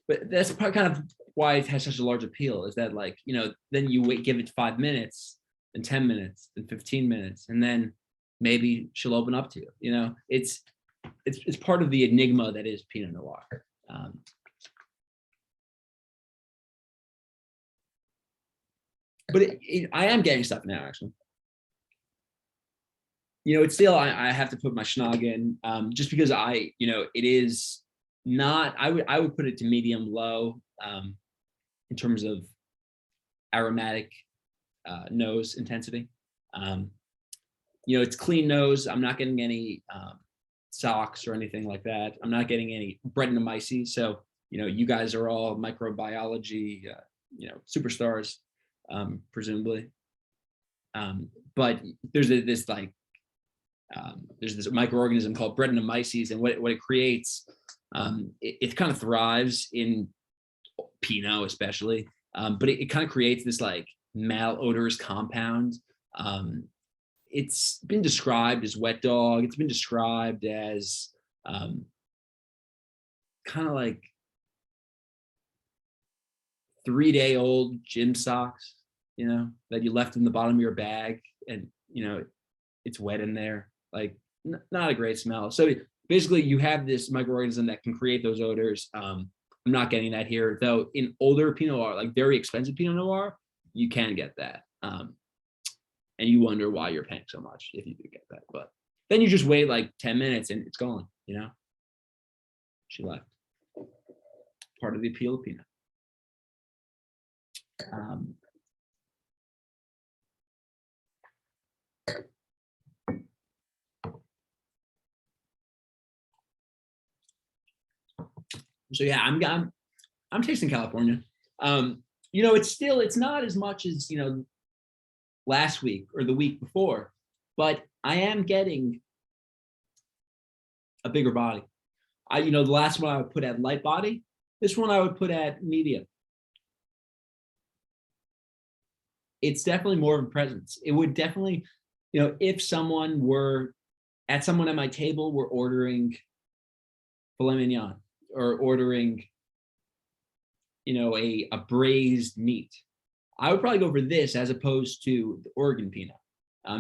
But that's kind of why it has such a large appeal, is that then you give it 5 minutes, then 10 minutes, then 15 minutes, and then maybe she'll open up to you. It's part of the enigma that is Pinot Noir. But I am getting stuff now, actually. It's still, I have to put my schnog in, just because it is not, I would put it to medium low in terms of aromatic nose intensity. It's clean nose. I'm not getting any socks or anything like that. I'm not getting any Brettanomyces. So, you guys are all microbiology, superstars, presumably. But there's this microorganism called Brettanomyces, and what it creates, it kind of thrives in Pinot especially, but it kind of creates this malodorous compound. It's been described as wet dog. It's been described as kind of like 3-day-old gym socks, that you left in the bottom of your bag, and it's wet in there. Not a great smell. So basically, you have this microorganism that can create those odors. I'm not getting that here, though. In older Pinot Noir, very expensive Pinot Noir, you can get that. And you wonder why you're paying so much if you do get that. But then you just wait 10 minutes and it's gone, She left. Part of the appeal of Pinot. So yeah, I'm tasting California. It's not as much as last week or the week before, but I am getting a bigger body. The last one I would put at light body. This one I would put at medium. It's definitely more of a presence. It would definitely, if someone at my table were ordering filet mignon, or ordering, a braised meat, I would probably go for this as opposed to the Oregon Pinot,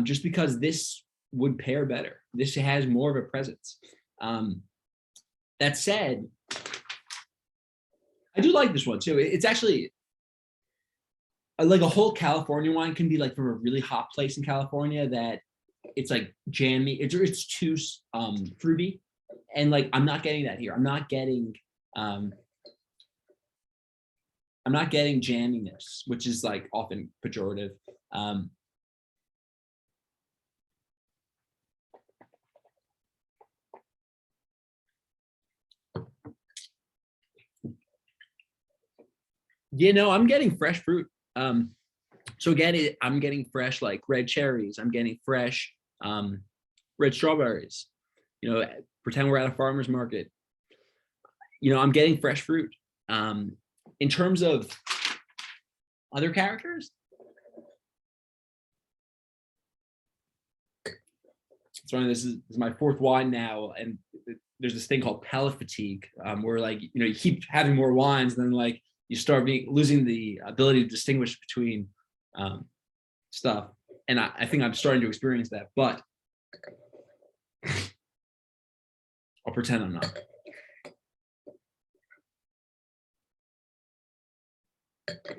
just because this would pair better. This has more of a presence. That said, I do like this one too. It's actually like a whole California wine can be like from a really hot place in California that it's like jammy. It's too fruity, and like I'm not getting that here. I'm not getting jamminess, which is like often pejorative. You know, I'm getting fresh fruit. So again, I'm getting fresh like red cherries. I'm getting fresh red strawberries. You know, pretend we're at a farmer's market. You know, I'm getting fresh fruit. In terms of other characters, it's funny. This is my fourth wine now, and there's this thing called palate fatigue, where like you keep having more wines, and then like you start losing the ability to distinguish between stuff. And I think I'm starting to experience that, but I'll pretend I'm not.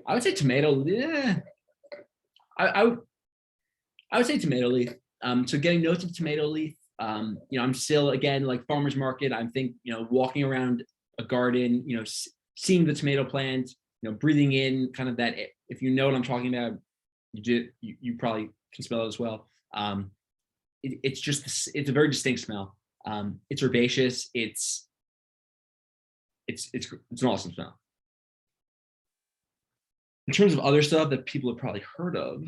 I would say tomato. Yeah, I would say tomato leaf. So getting notes of tomato leaf. I'm still again like farmer's market. I think walking around a garden. Seeing the tomato plant. Breathing in kind of that. If you know what I'm talking about, you probably can smell it as well. It's a very distinct smell. It's herbaceous. It's an awesome smell. In terms of other stuff that people have probably heard of,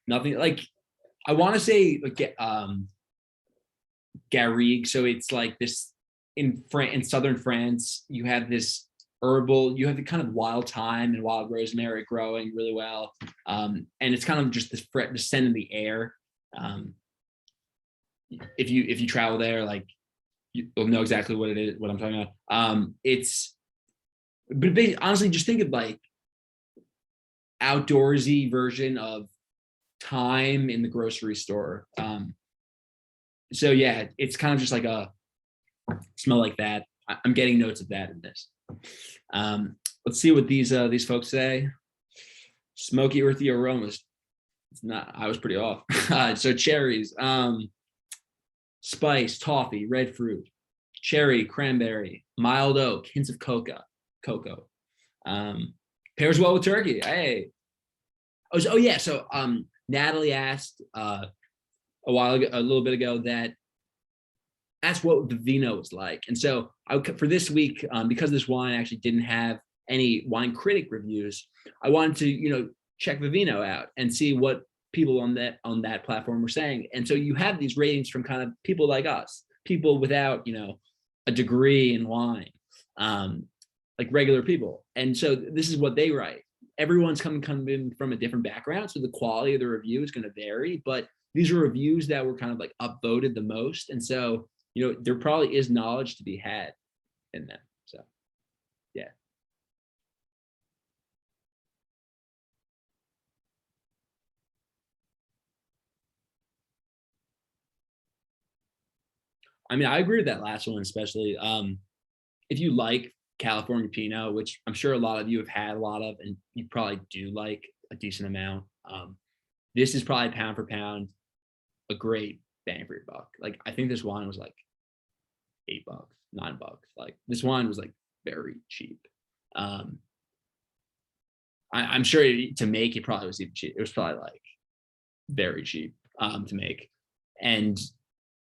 nothing like I want to say like Garrigue. So it's like this in southern France. You have this herbal. You have the kind of wild thyme and wild rosemary growing really well, and it's kind of just this scent in the air. If you travel there, like you'll know exactly what it is, what I'm talking about. But honestly, just think of like outdoorsy version of thyme in the grocery store. So yeah, it's kind of just like a smell like that. I'm getting notes of that in this. Let's see what these folks say. Smoky, earthy aromas. It's not. I was pretty off. So cherries, spice, toffee, red fruit, cherry, cranberry, mild oak, hints of cocoa. Pairs well with turkey. Hey. Oh yeah. So Natalie asked a little bit ago that asked what the vino was like, and so for this week, because this wine actually didn't have any wine critic reviews, I wanted to check the vino out and see what people on that platform were saying. And so you have these ratings from kind of people like us, people without a degree in wine, like regular people. And so this is what they write. Everyone's coming in from a different background, so the quality of the review is going to vary, but these are reviews that were kind of like upvoted the most. And so there probably is knowledge to be had in them. So yeah. I mean, I agree with that last one, especially if you like California Pinot, which I'm sure a lot of you have had a lot of, and you probably do like a decent amount. This is probably pound for pound a great bang for your buck. Like I think this wine was like $8, $9. Like this wine was like very cheap. I'm sure to make it probably was even cheap. It was probably like very cheap to make, and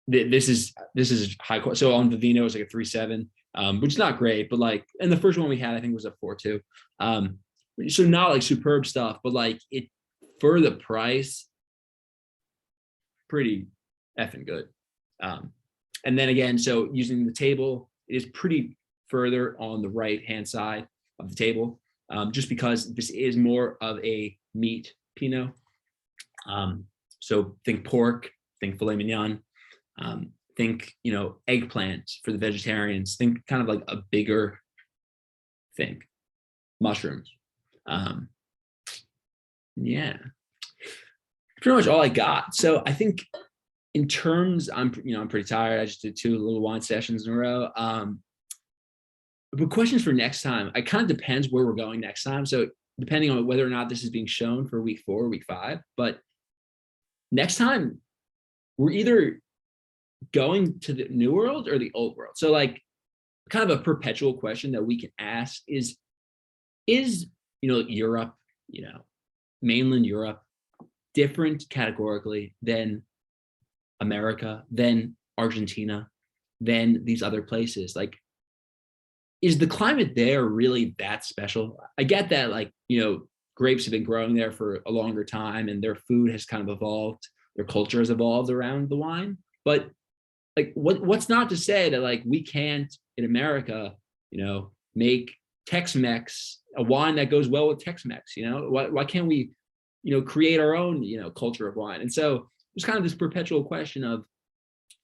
this is high quality. So on Vivino it was like a 3.7, which is not great, but like, and the first one we had I think was a 4.2. So not like superb stuff, but like it for the price, pretty effing good. And then again, so using the table, it is pretty further on the right hand side of the table, just because this is more of a meat Pinot. So think pork, think filet mignon, think eggplant for the vegetarians, think kind of like a bigger thing, mushrooms. Yeah, pretty much all I got. So I think in terms, I'm pretty tired. I just did 2 little wine sessions in a row. But questions for next time, it kind of depends where we're going next time. So depending on whether or not this is being shown for week 4 or week 5, but next time we're either going to the new world or the old world. So like kind of a perpetual question that we can ask is Europe, mainland Europe, different categorically than America, than Argentina, than these other places? Like, is the climate there really that special? I get that, like, grapes have been growing there for a longer time and their food has kind of evolved, their culture has evolved around the wine. But like, what's not to say that like we can't in America, make Tex-Mex a wine that goes well with Tex-Mex? Why can't we, create our own, culture of wine? And so there's kind of this perpetual question of,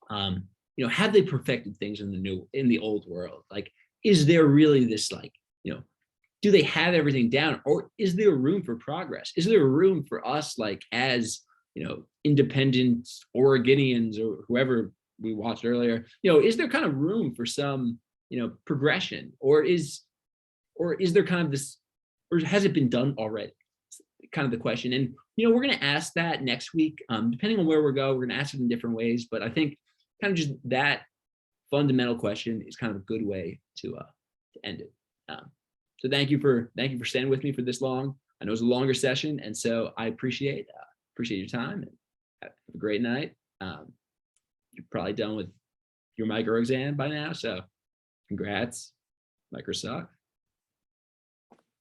have they perfected things in the old world? Like, is there really this, like, do they have everything down, or is there room for progress? Is there room for us, like, as, independent Oregonians or whoever we watched earlier, is there kind of room for some, progression, or is there kind of this, or has it been done already? It's kind of the question. And, we're going to ask that next week, depending on where we go, we're going to ask it in different ways, but I think kind of just that fundamental question is kind of a good way to end it. So thank you for staying with me for this long. I know it was a longer session, and so I appreciate your time, and have a great night. You're probably done with your micro exam by now, so congrats, Microsoft.